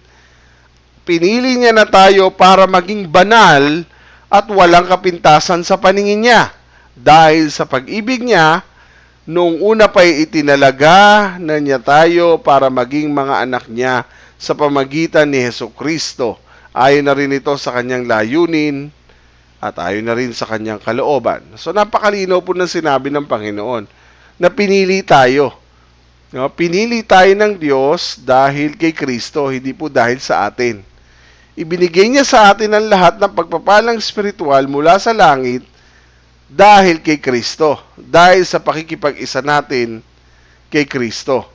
Pinili niya na tayo para maging banal at walang kapintasan sa paningin niya. Dahil sa pag-ibig niya, noong una pa'y itinalaga na niya tayo para maging mga anak niya sa pamagitan ni Jesucristo. Ayon na rin ito sa kanyang layunin at ayon na rin sa kanyang kalooban. So napakalinaw po ng sinabi ng Panginoon na pinili tayo. No? Pinili tayo ng Diyos dahil kay Kristo, hindi po dahil sa atin. Ibinigay niya sa atin ang lahat ng pagpapalang spiritual mula sa langit dahil kay Kristo. Dahil sa pakikipag-isa natin kay Kristo.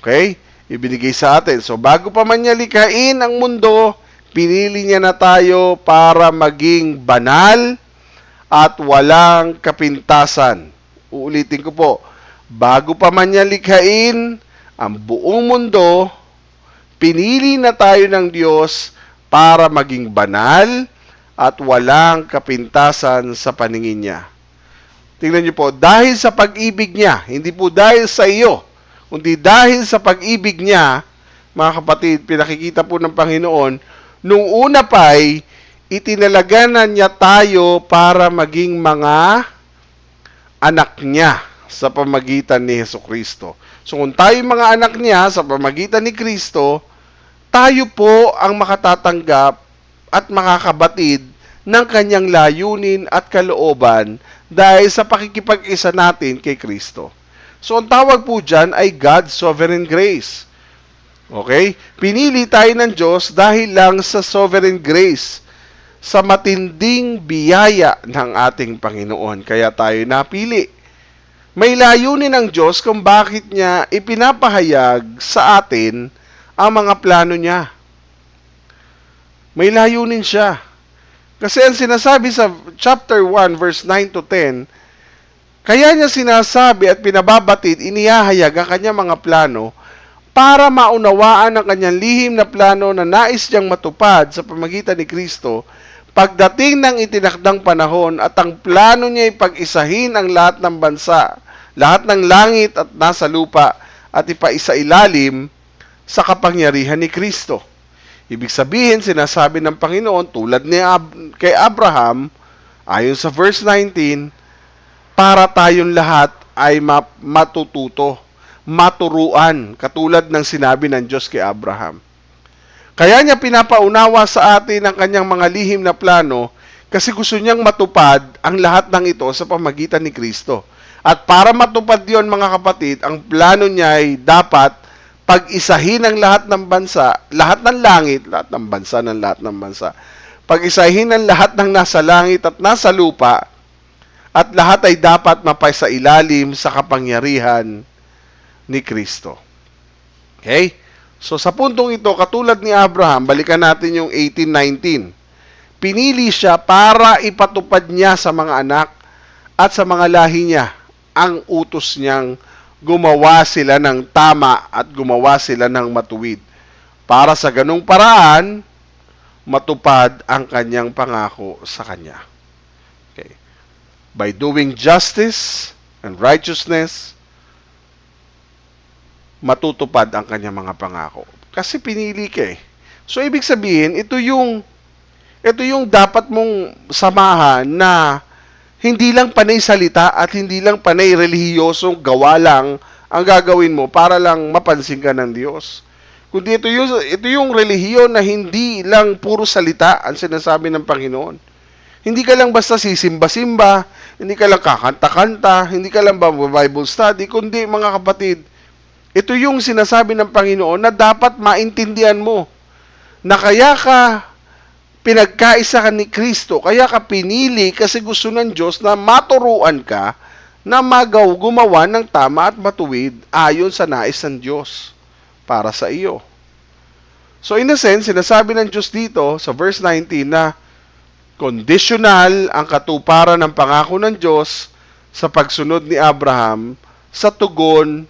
Okay? Ibinigay sa atin. So bago pa man niya likain ang mundo, pinili niya na tayo para maging banal at walang kapintasan. Uulitin ko po, bago pa man niya likhain ang buong mundo, pinili na tayo ng Diyos para maging banal at walang kapintasan sa paningin niya. Tingnan niyo po, dahil sa pag-ibig niya, hindi po dahil sa iyo, kundi dahil sa pag-ibig niya, mga kapatid, pinakikita po ng Panginoon, nung una pa'y itinalaga na niya tayo para maging mga anak niya sa pamagitan ni Jesucristo. So kung tayo mga anak niya sa pamagitan ni Kristo, tayo po ang makatatanggap at makakabatid ng kanyang layunin at kalooban dahil sa pakikipag-isa natin kay Kristo. So ang tawag po dyan ay God's sovereign grace. Okay? Pinili tayo ng Diyos dahil lang sa sovereign grace, sa matinding biyaya ng ating Panginoon. Kaya tayo napili. May layunin ng Diyos kung bakit niya ipinapahayag sa atin ang mga plano niya. May layunin siya. Kasi ang sinasabi sa chapter 1 verse 9 to 10, kaya niya sinasabi at pinababatid, inihahayag ang kanyang mga plano para maunawaan ang kanyang lihim na plano na nais niyang matupad sa pamagitan ni Kristo pagdating ng itinakdang panahon, at ang plano niya ay pag-isahin ang lahat ng bansa, lahat ng langit at nasa lupa, at ipaisa-ilalim sa kapangyarihan ni Kristo. Ibig sabihin, sinasabi ng Panginoon, tulad ni kay Abraham, ayon sa verse 19, para tayong lahat ay matututo, maturuan, katulad ng sinabi ng Diyos kay Abraham. Kaya niya pinapaunawa sa atin ang kanyang mga lihim na plano kasi gusto niyang matupad ang lahat ng ito sa pamagitan ni Kristo. At para matupad yon mga kapatid, ang plano niya ay dapat pag-isahin ang lahat ng bansa, lahat ng langit, lahat ng bansa ng lahat ng bansa. Pag-isahin ang lahat ng nasa langit at nasa lupa, at lahat ay dapat mapaisailalim sa kapangyarihan ni Kristo. Okay? So sa puntong ito, katulad ni Abraham, balikan natin yung 18:19. Pinili siya para ipatupad niya sa mga anak at sa mga lahi niya ang utos niyang gumawa sila ng tama at gumawa sila ng matuwid. Para sa ganung paraan, matupad ang kanyang pangako sa kanya. Okay. By doing justice and righteousness, matutupad ang kanyang mga pangako. Kasi pinili ka eh. So, ibig sabihin, ito yung dapat mong samahan na hindi lang panay salita at hindi lang panay relihiyosong gawa lang ang gagawin mo para lang mapansin ka ng Diyos. Kundi ito yung relihiyon na hindi lang puro salita ang sinasabi ng Panginoon. Hindi ka lang basta sisimba-simba, hindi ka lang kakanta-kanta, hindi ka lang Bible study, kundi mga kapatid, ito yung sinasabi ng Panginoon na dapat maintindihan mo na kaya ka pinagkaisa ka ni Kristo, kaya ka pinili kasi gusto ng Diyos na maturuan ka na gumawa ng tama at matuwid ayon sa nais ng Diyos para sa iyo. So in a sense, sinasabi ng Diyos dito sa verse 19 na conditional ang katuparan ng pangako ng Diyos sa pagsunod ni Abraham sa tugon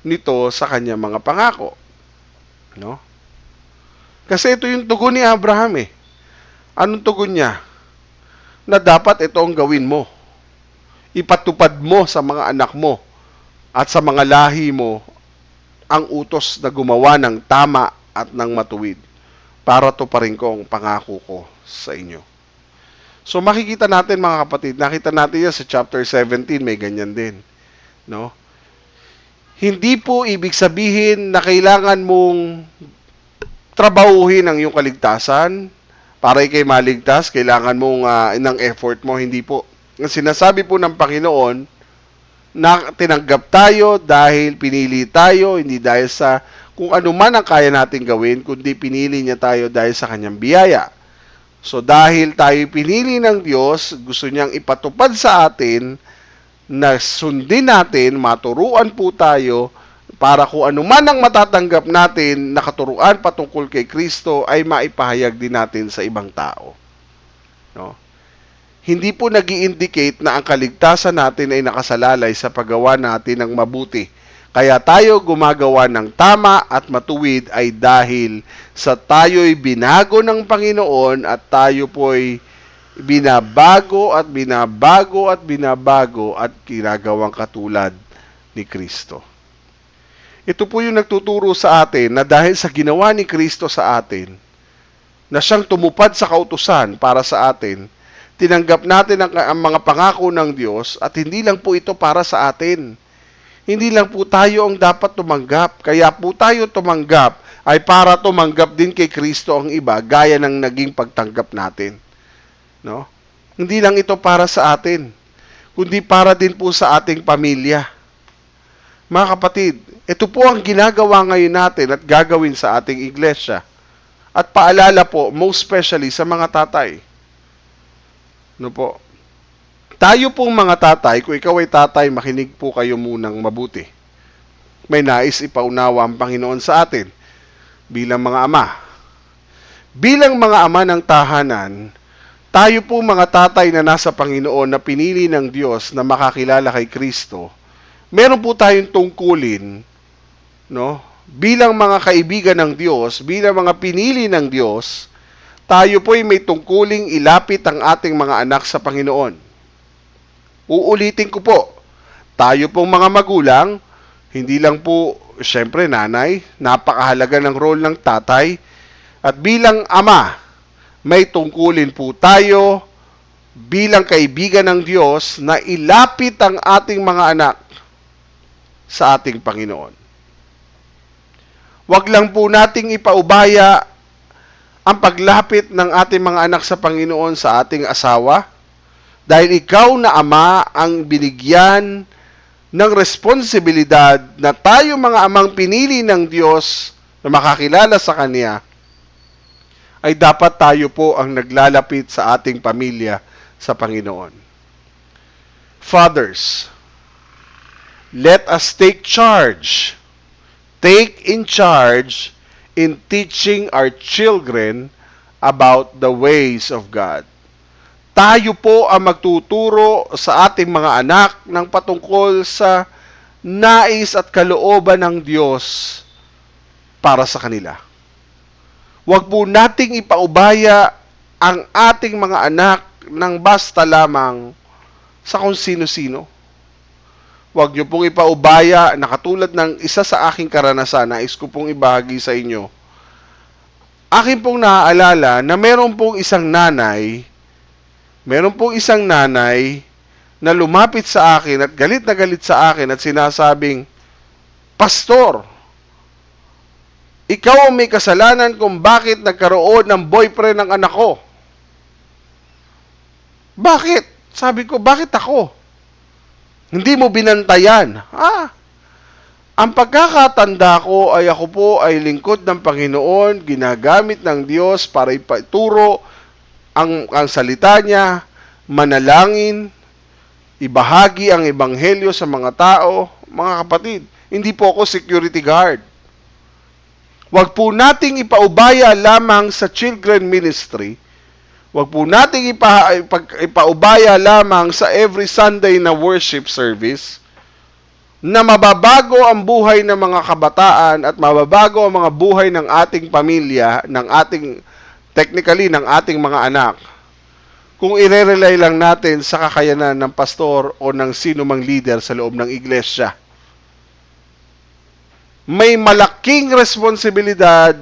nito sa kanyang mga pangako. No? Kasi ito yung tugon ni Abraham eh. Anong tugon niya? Na dapat ito ang gawin mo. Ipatupad mo sa mga anak mo at sa mga lahi mo ang utos na gumawa ng tama at ng matuwid para tuparin ko ang pangako ko sa inyo. So makikita natin mga kapatid, nakita natin yan sa chapter 17, may ganyan din. No? Hindi po ibig sabihin na kailangan mong trabahuhin ang iyong kaligtasan. Para ikay maligtas, kailangan mong ng effort mo, hindi po. Ang sinasabi po ng Panginoon na tinanggap tayo dahil pinili tayo, hindi dahil sa kung ano man ang kaya natin gawin, kundi pinili niya tayo dahil sa kanyang biyaya. So dahil tayo pinili ng Diyos, gusto niyang ipatupad sa atin na sundin natin, maturuan po tayo para kung ano man ang matatanggap natin na katuruan patungkol kay Kristo ay maipahayag din natin sa ibang tao. No? Hindi po nag-i-indicate na ang kaligtasan natin ay nakasalalay sa paggawa natin ng mabuti. Kaya tayo gumagawa ng tama at matuwid ay dahil sa tayo'y binago ng Panginoon at tayo po'y binabago at binabago at binabago at ginagawang katulad ni Kristo. Ito po yung nagtuturo sa atin na dahil sa ginawa ni Kristo sa atin, na siyang tumupad sa kautusan para sa atin, tinanggap natin ang mga pangako ng Diyos at hindi lang po ito para sa atin. Hindi lang po tayo ang dapat tumanggap. Kaya po tayo tumanggap ay para tumanggap din kay Kristo ang iba gaya ng naging pagtanggap natin. No? Hindi lang ito para sa atin, kundi para din po sa ating pamilya. Mga kapatid, ito po ang ginagawa ngayon natin at gagawin sa ating iglesia. At paalala po, most especially sa mga tatay. No po? Tayo pong mga tatay, kung ikaw ay tatay, makinig po kayo munang mabuti. May nais ipaunawa ang Panginoon sa atin bilang mga ama. Bilang mga ama ng tahanan, tayo po mga tatay na nasa Panginoon na pinili ng Diyos na makakilala kay Kristo, meron po tayong tungkulin, no? Bilang mga kaibigan ng Diyos, bilang mga pinili ng Diyos, tayo po ay may tungkuling ilapit ang ating mga anak sa Panginoon. Uulitin ko po, tayo pong mga magulang, hindi lang po, syempre nanay, napakahalaga ng role ng tatay, at bilang ama, may tungkulin po tayo bilang kaibigan ng Diyos na ilapit ang ating mga anak sa ating Panginoon. Huwag lang po nating ipaubaya ang paglapit ng ating mga anak sa Panginoon sa ating asawa dahil ikaw na ama ang binigyan ng responsibilidad na tayo mga amang pinili ng Diyos na makakilala sa Kanya, ay dapat tayo po ang naglalapit sa ating pamilya sa Panginoon. Fathers, let us take charge. Take in charge in teaching our children about the ways of God. Tayo po ang magtuturo sa ating mga anak ng patungkol sa nais at kalooban ng Diyos para sa kanila. Huwag po nating ipaubaya ang ating mga anak ng basta lamang sa kung sino-sino. Huwag niyo pong ipaubaya na katulad ng isa sa aking karanasan, nais ko pong ibahagi sa inyo. Akin pong naaalala na meron pong isang nanay na lumapit sa akin at galit na galit sa akin at sinasabing, "Pastor, ikaw ang may kasalanan kung bakit nagkaroon ng boyfriend ng anak ko." Bakit? Sabi ko, bakit ako? Hindi mo binantayan. Ang pagkakatanda ko ay ako po ay lingkod ng Panginoon, ginagamit ng Diyos para ipaturo ang salita niya, manalangin, ibahagi ang ebanghelyo sa mga tao. Mga kapatid, hindi po ako security guard. Huwag po nating ipaubaya lamang sa children ministry. Huwag po nating ipaubaya lamang sa every Sunday na worship service na mababago ang buhay ng mga kabataan at mababago ang mga buhay ng ating pamilya, ng ating mga anak, kung irerelay lang natin sa kakayanan ng pastor o ng sino mang leader sa loob ng iglesia. May malaking responsibilidad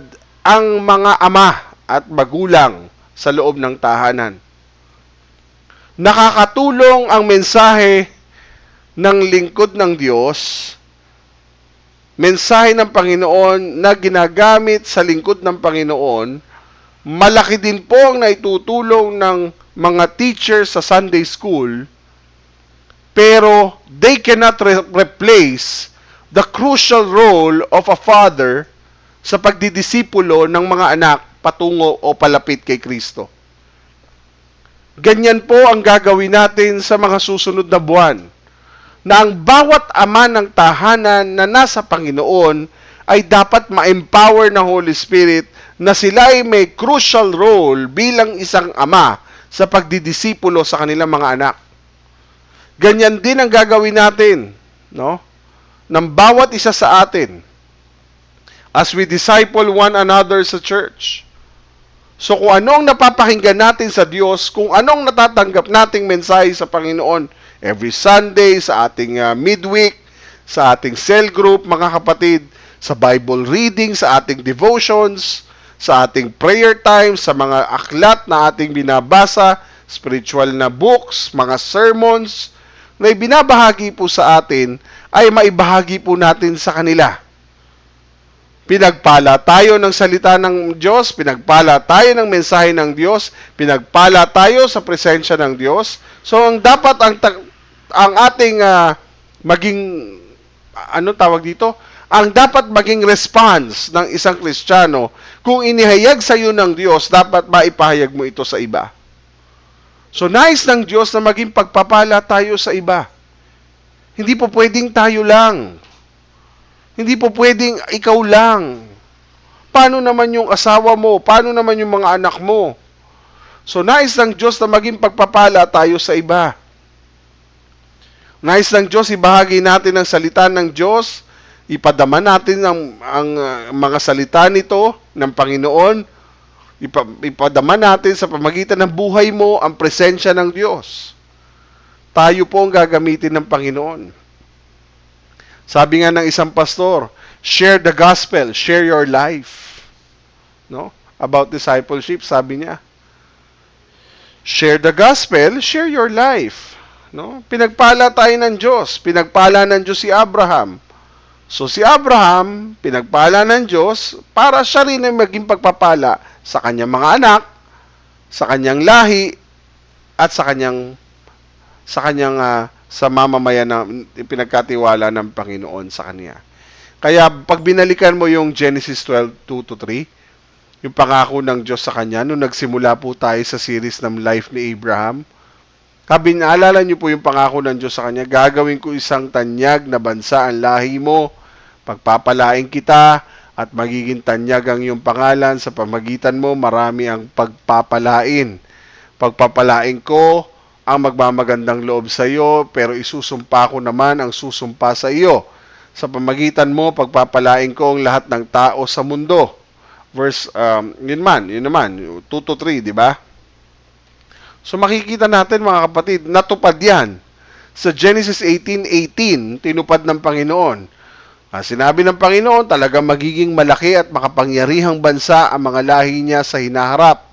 ang mga ama at magulang sa loob ng tahanan. Nakakatulong ang mensahe ng lingkod ng Diyos, mensahe ng Panginoon na ginagamit sa lingkod ng Panginoon. Malaki din po ang naitutulong ng mga teachers sa Sunday school, pero they cannot replace the crucial role of a father sa pagdidisipulo ng mga anak patungo o palapit kay Kristo. Ganyan po ang gagawin natin sa mga susunod na buwan, na ang bawat ama ng tahanan na nasa Panginoon ay dapat ma-empower ng Holy Spirit na sila ay may crucial role bilang isang ama sa pagdidisipulo sa kanilang mga anak. Ganyan din ang gagawin natin, no? Ng bawat isa sa atin as we disciple one another sa church. So kung anong napapakinggan natin sa Diyos, kung anong natatanggap nating mensahe sa Panginoon every Sunday, sa ating midweek, sa ating cell group, mga kapatid, sa Bible reading, sa ating devotions, sa ating prayer time, sa mga aklat na ating binabasa, spiritual na books, mga sermons, na ibinabahagi po sa atin, ay maibahagi po natin sa kanila. Pinagpala tayo ng salita ng Diyos, pinagpala tayo ng mensahe ng Diyos, pinagpala tayo sa presensya ng Diyos. So, ang dapat ang ating maging, ang dapat maging response ng isang Kristiyano, kung inihayag sa iyo ng Diyos, dapat maipahayag mo ito sa iba. So, nais ng Diyos na maging pagpapala tayo sa iba. Hindi po pwedeng tayo lang. Hindi po pwedeng ikaw lang. Paano naman yung asawa mo? Paano naman yung mga anak mo? So, nais ng Diyos na maging pagpapala tayo sa iba. Nais ng Diyos, ibahagi natin ang salita ng Diyos, ipadama natin ang mga salita nito ng Panginoon, ipadama natin sa pamagitan ng buhay mo ang presensya ng Diyos. Tayo po ang gagamitin ng Panginoon. Sabi nga ng isang pastor, share the gospel, share your life. No? About discipleship, sabi niya. Share the gospel, share your life. No? Pinagpala tayo ng Diyos. Pinagpala ng Diyos si Abraham. So si Abraham, pinagpala ng Diyos para siya rin ay maging pagpapala sa kanyang mga anak, sa kanyang lahi, at sa kanyang sa mamamayan na pinagkatiwala ng Panginoon sa kanya. Kaya pag binalikan mo yung Genesis 12:2-3, yung pangako ng Diyos sa kanya, nung nagsimula po tayo sa series ng life ni Abraham, naalala niyo po yung pangako ng Diyos sa kanya, gagawin ko isang tanyag na bansa ang lahi mo, pagpapalain kita, at magiging tanyag ang iyong pangalan, sa pamagitan mo marami ang pagpapalain. Pagpapalain ko ang magmamagandang loob sa iyo, pero isusumpa ko naman ang susumpa sa iyo. Sa pamagitan mo, pagpapalain ko ang lahat ng tao sa mundo. Verse, yun naman, 2-3, di ba? So makikita natin mga kapatid, natupad yan. Sa Genesis 18:18, tinupad ng Panginoon. Sinabi ng Panginoon, talagang magiging malaki at makapangyarihang bansa ang mga lahi niya sa hinaharap.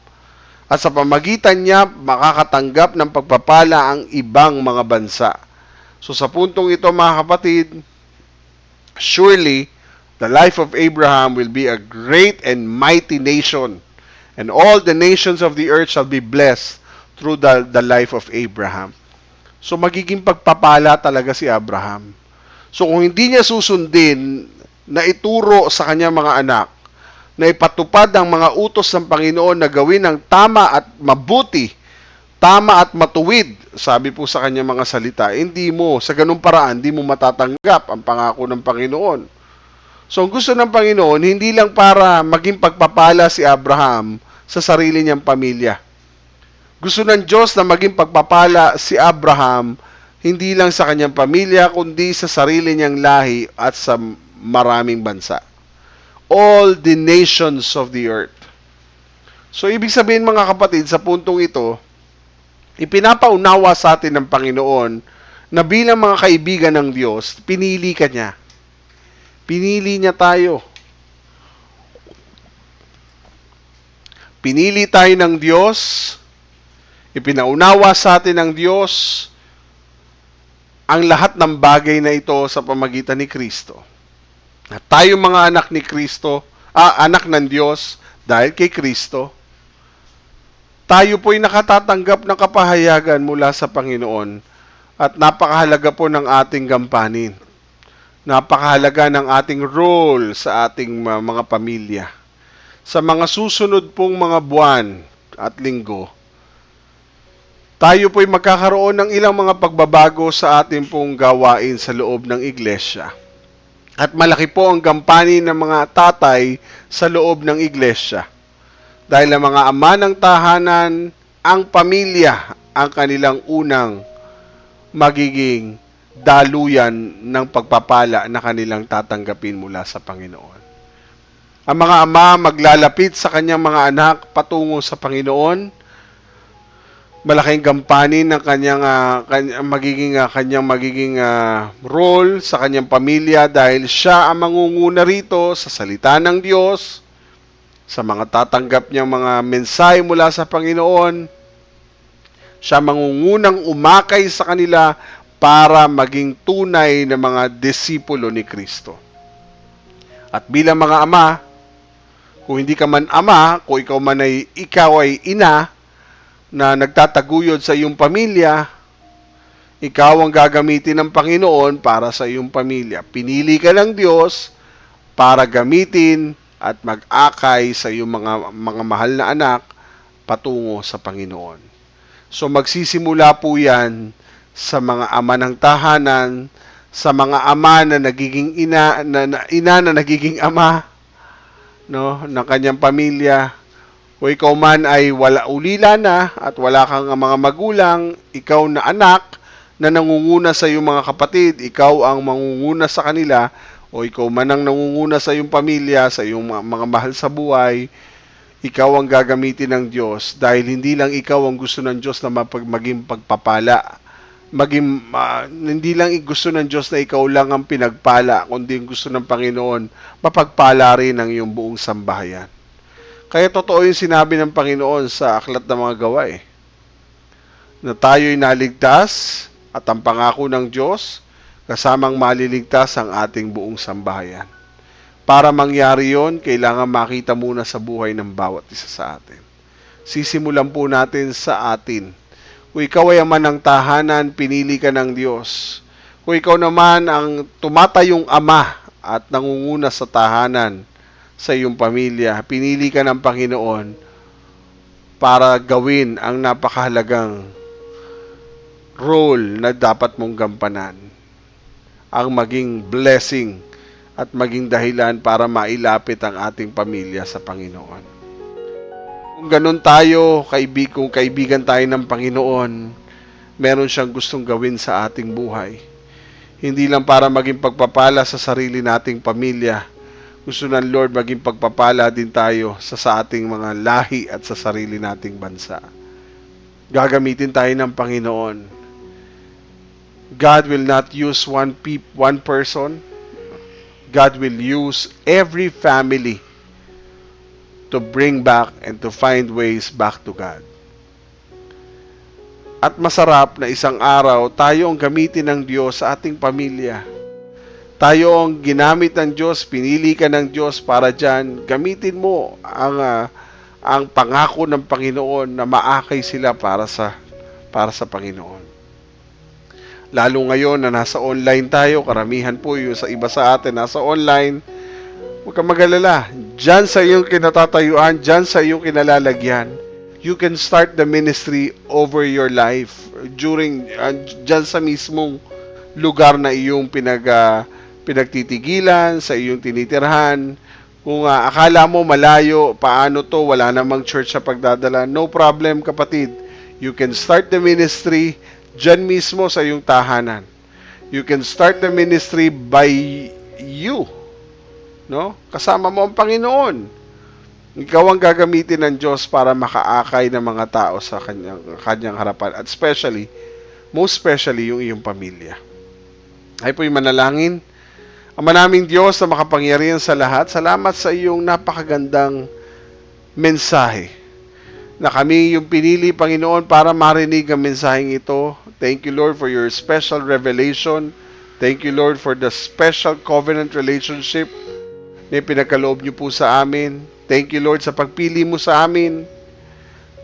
At sa pamagitan niya, makakatanggap ng pagpapala ang ibang mga bansa. So sa puntong ito mga kapatid, surely, the life of Abraham will be a great and mighty nation, and all the nations of the earth shall be blessed through the life of Abraham. So magiging pagpapala talaga si Abraham. So kung hindi niya susundin na ituro sa kanyang mga anak, na ipatupad ang mga utos ng Panginoon na gawin ang tama at mabuti, tama at matuwid, sabi po sa kanyang mga salita, hindi mo, sa ganung paraan, hindi mo matatanggap ang pangako ng Panginoon. So ang gusto ng Panginoon, hindi lang para maging pagpapala si Abraham sa sarili niyang pamilya. Gusto ng Diyos na maging pagpapala si Abraham hindi lang sa kanyang pamilya, kundi sa sarili niyang lahi at sa maraming bansa. All the nations of the earth. So, ibig sabihin mga kapatid, sa puntong ito, ipinapaunawa sa atin ng Panginoon na bilang mga kaibigan ng Diyos, pinili ka niya. Pinili niya tayo. Pinili tayo ng Diyos, ipinaunawa sa atin ng Diyos ang lahat ng bagay na ito sa pamagitan ni Kristo. At tayo mga anak ni Kristo, anak ng Diyos dahil kay Kristo, tayo po'y nakatatanggap ng kapahayagan mula sa Panginoon at napakahalaga po ng ating gampanin. Napakahalaga ng ating role sa ating mga pamilya. Sa mga susunod pong mga buwan at linggo, tayo po'y magkakaroon ng ilang mga pagbabago sa ating pong gawain sa loob ng iglesia. At malaki po ang gampanin ng mga tatay sa loob ng iglesia. Dahil ang mga ama ng tahanan, ang pamilya, ang kanilang unang magiging daluyan ng pagpapala na kanilang tatanggapin mula sa Panginoon. Ang mga ama maglalapit sa kanyang mga anak patungo sa Panginoon. Malaking gampanin ng kanyang magiging role sa kanyang pamilya dahil siya ang mangunguna rito sa salita ng Diyos, sa mga tatanggap niyang mga mensahe mula sa Panginoon. Siya mangungunang umakay sa kanila para maging tunay na mga disipulo ni Kristo. At bilang mga ama, kung hindi ka man ama, kung ikaw ay ina, na nagtataguyod sa iyong pamilya, ikaw ang gagamitin ng Panginoon para sa iyong pamilya. Pinili ka ng Diyos para gamitin at mag-akay sa iyong mga mahal na anak patungo sa Panginoon. So magsisimula po yan sa mga ama ng tahanan, sa mga ama na nagiging ina na nagiging ama, no, ng kanyang pamilya. Kung ikaw man ay ulila na at wala kang mga magulang, ikaw na anak na nangunguna sa iyong mga kapatid, ikaw ang mangunguna sa kanila, o ikaw man ang nangunguna sa iyong pamilya, sa iyong mga mahal sa buhay, ikaw ang gagamitin ng Diyos dahil hindi lang ikaw ang gusto ng Diyos na maging pagpapala. Hindi lang gusto ng Diyos na ikaw lang ang pinagpala, kundi ang gusto ng Panginoon, mapagpala rin ang iyong buong sambahayan. Kaya totoo yung sinabi ng Panginoon sa Aklat ng Mga Gawa na tayo'y naligtas at ang pangako ng Diyos kasamang maliligtas ang ating buong sambahayan. Para mangyari yon, kailangan makita muna sa buhay ng bawat isa sa atin. Sisimulan po natin sa atin Kung ikaw ay ama ng tahanan, pinili ka ng Diyos. Kung ikaw naman ang tumatayong ama at nangunguna sa tahanan, sa iyong pamilya, pinili ka ng Panginoon para gawin ang napakahalagang role na dapat mong gampanan. Ang maging blessing at maging dahilan para mailapit ang ating pamilya sa Panginoon. Kung ganun tayo, kung kaibigan tayo ng Panginoon, meron siyang gustong gawin sa ating buhay. Hindi lang para maging pagpapala sa sarili nating pamilya. Gusto ng Lord maging pagpapala din tayo sa ating mga lahi at sa sarili nating bansa. Gagamitin tayo ng Panginoon. God will not use one person. God will use every family to bring back and to find ways back to God. At masarap na isang araw, tayo ang gamitin ng Diyos sa ating pamilya. Tayo ang ginamit ng Diyos, pinili ka ng Diyos para dyan. Gamitin mo ang pangako ng Panginoon na maakay sila para sa Panginoon. Lalo ngayon na nasa online tayo, karamihan po yung sa iba sa atin nasa online, huwag kang mag-alala. Diyan sa iyong kinatatayuan, diyan sa iyong kinalalagyan, you can start the ministry over your life during diyan sa mismong lugar na iyong pinagtitigilan, sa iyong tinitirhan. Kung akala mo malayo, paano to, wala namang church sa pagdadala, no problem kapatid. You can start the ministry diyan mismo sa iyong tahanan. You can start the ministry by you. No? Kasama mo ang Panginoon. Ikaw ang gagamitin ng Diyos para makaakay ng mga tao sa kanyang harapan. At most especially, yung iyong pamilya. Ay po'y manalangin. Ama naming Diyos na makapangyarihan sa lahat, salamat sa iyong napakagandang mensahe na kami yung pinili, Panginoon, para marinig ang mensaheng ito. Thank you, Lord, for your special revelation. Thank you, Lord, for the special covenant relationship na pinagkaloob niyo po sa amin. Thank you, Lord, sa pagpili mo sa amin.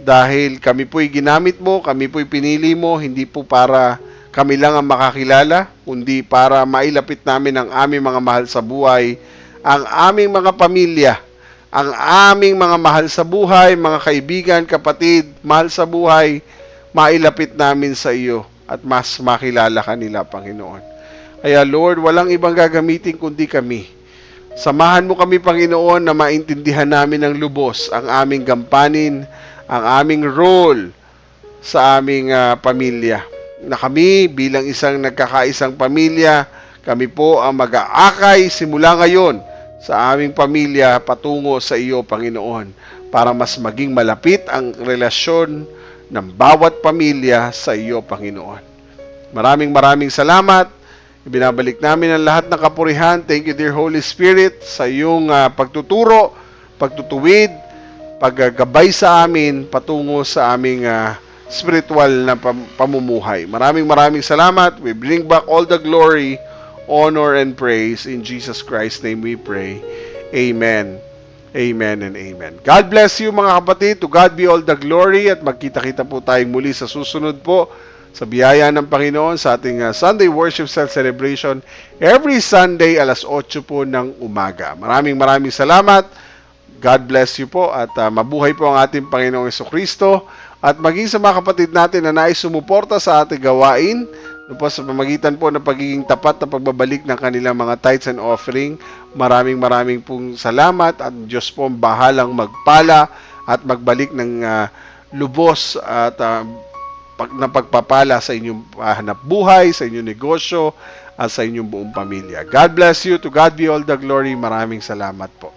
Dahil kami po'y ginamit mo, kami po'y pinili mo, hindi po para kami lang ang makakilala, kundi para mailapit namin ang aming mga mahal sa buhay, ang aming mga pamilya, ang aming mga mahal sa buhay, mga kaibigan, kapatid, mahal sa buhay, mailapit namin sa iyo at mas makilala kanila, Panginoon. Kaya Lord, walang ibang gagamitin kundi kami. Samahan mo kami, Panginoon, na maintindihan namin ng lubos ang aming gampanin, ang aming role sa aming pamilya. Na kami bilang isang nagkakaisang pamilya, kami po ang mag-aakay simula ngayon sa aming pamilya patungo sa iyo, Panginoon, para mas maging malapit ang relasyon ng bawat pamilya sa iyo, Panginoon. Maraming salamat. Ibinabalik namin ang lahat ng kapurihan. Thank you, dear Holy Spirit, sa iyong pagtuturo, pagtutuwid, paggagabay sa amin patungo sa aming spiritual na pamumuhay. Maraming salamat. We bring back all the glory, honor, and praise. In Jesus Christ's name we pray. Amen. Amen and amen. God bless you, mga kapatid. To God be all the glory, at magkita-kita po tayong muli sa susunod po sa biyaya ng Panginoon sa ating Sunday Worship Celebration every Sunday alas 8 po ng umaga. Maraming salamat. God bless you po, at mabuhay po ang ating Panginoong Jesucristo, at maging sa mga kapatid natin na nais sumuporta sa ating gawain po sa pamagitan po ng pagiging tapat na pagbabalik ng kanilang mga tithes and offering. Maraming pong salamat, at Diyos po ang bahalang magpala at magbalik ng lubos at na pagpapala sa inyong hanap buhay, sa inyong negosyo, at sa inyong buong pamilya. God bless you. To God be all the glory. Maraming salamat po.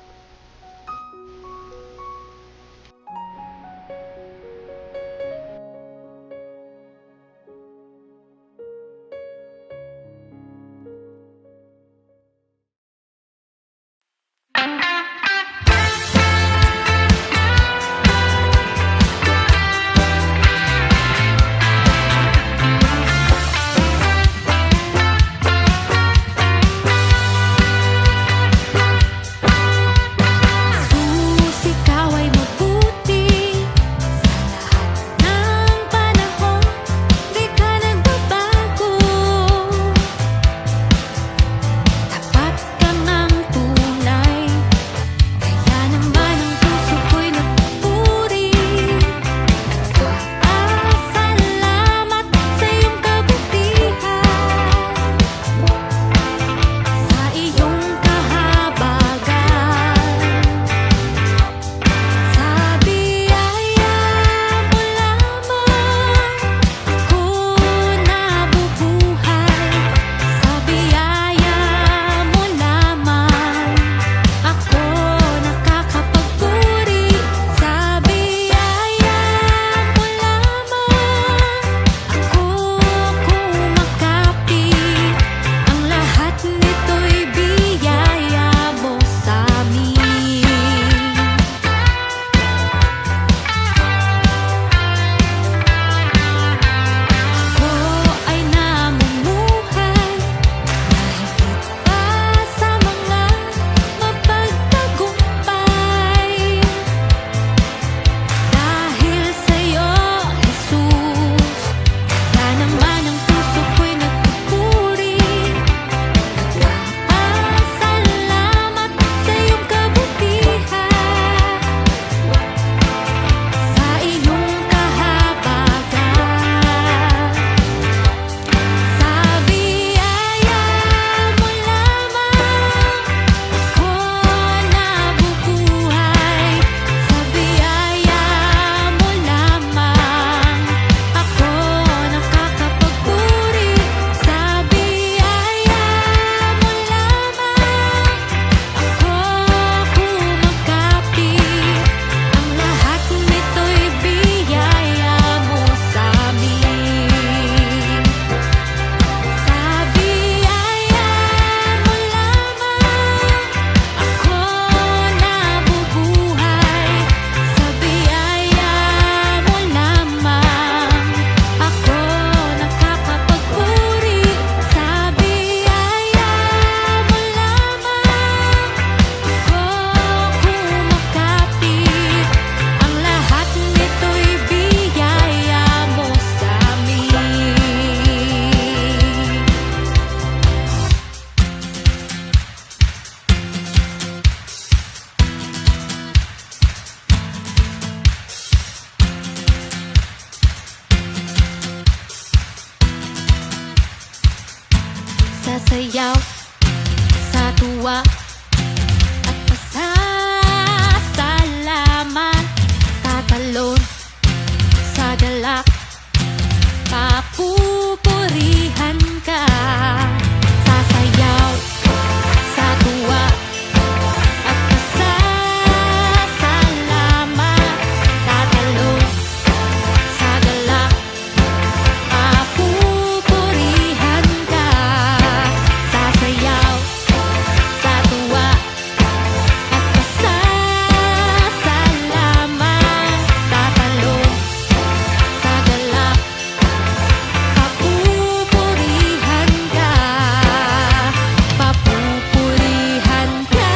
sasayaw sa tuwa at pasasalamat, tatalon sa galak, papupurihan ka. Sasayaw sa tuwa at pasasalamat, tatalon sa galak, papupurihan ka. Sasayaw sa tuwa at pasasalamat, tatalon sa galak, papupurihan ka. Papupurihan ka.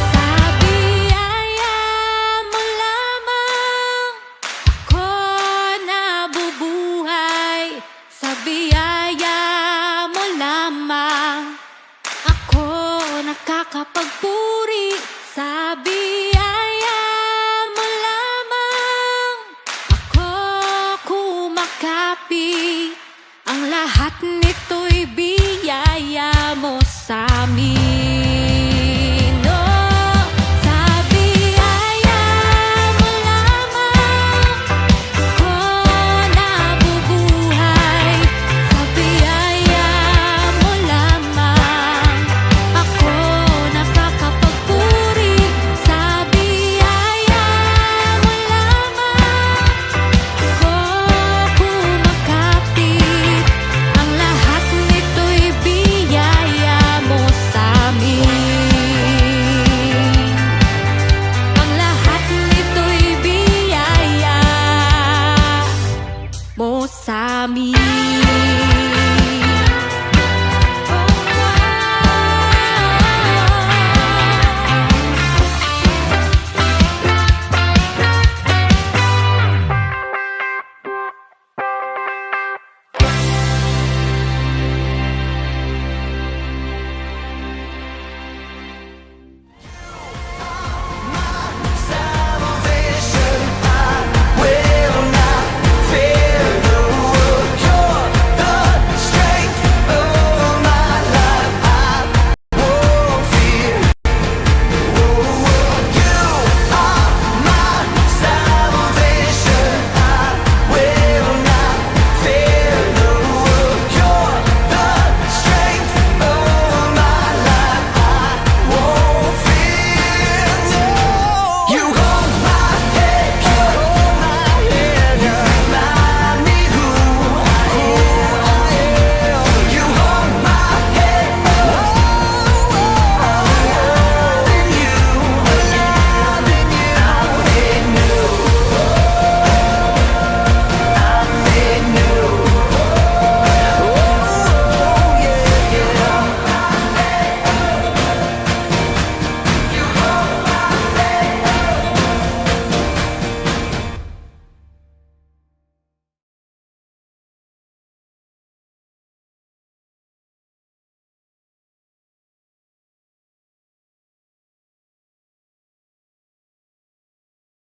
Sa biyaya mo lamang ako nabubuhay. Sa biyaya mo lamang ako nakakapagpuri. Sa biyaya mo lamang ako kumakapi. Ang lahat nito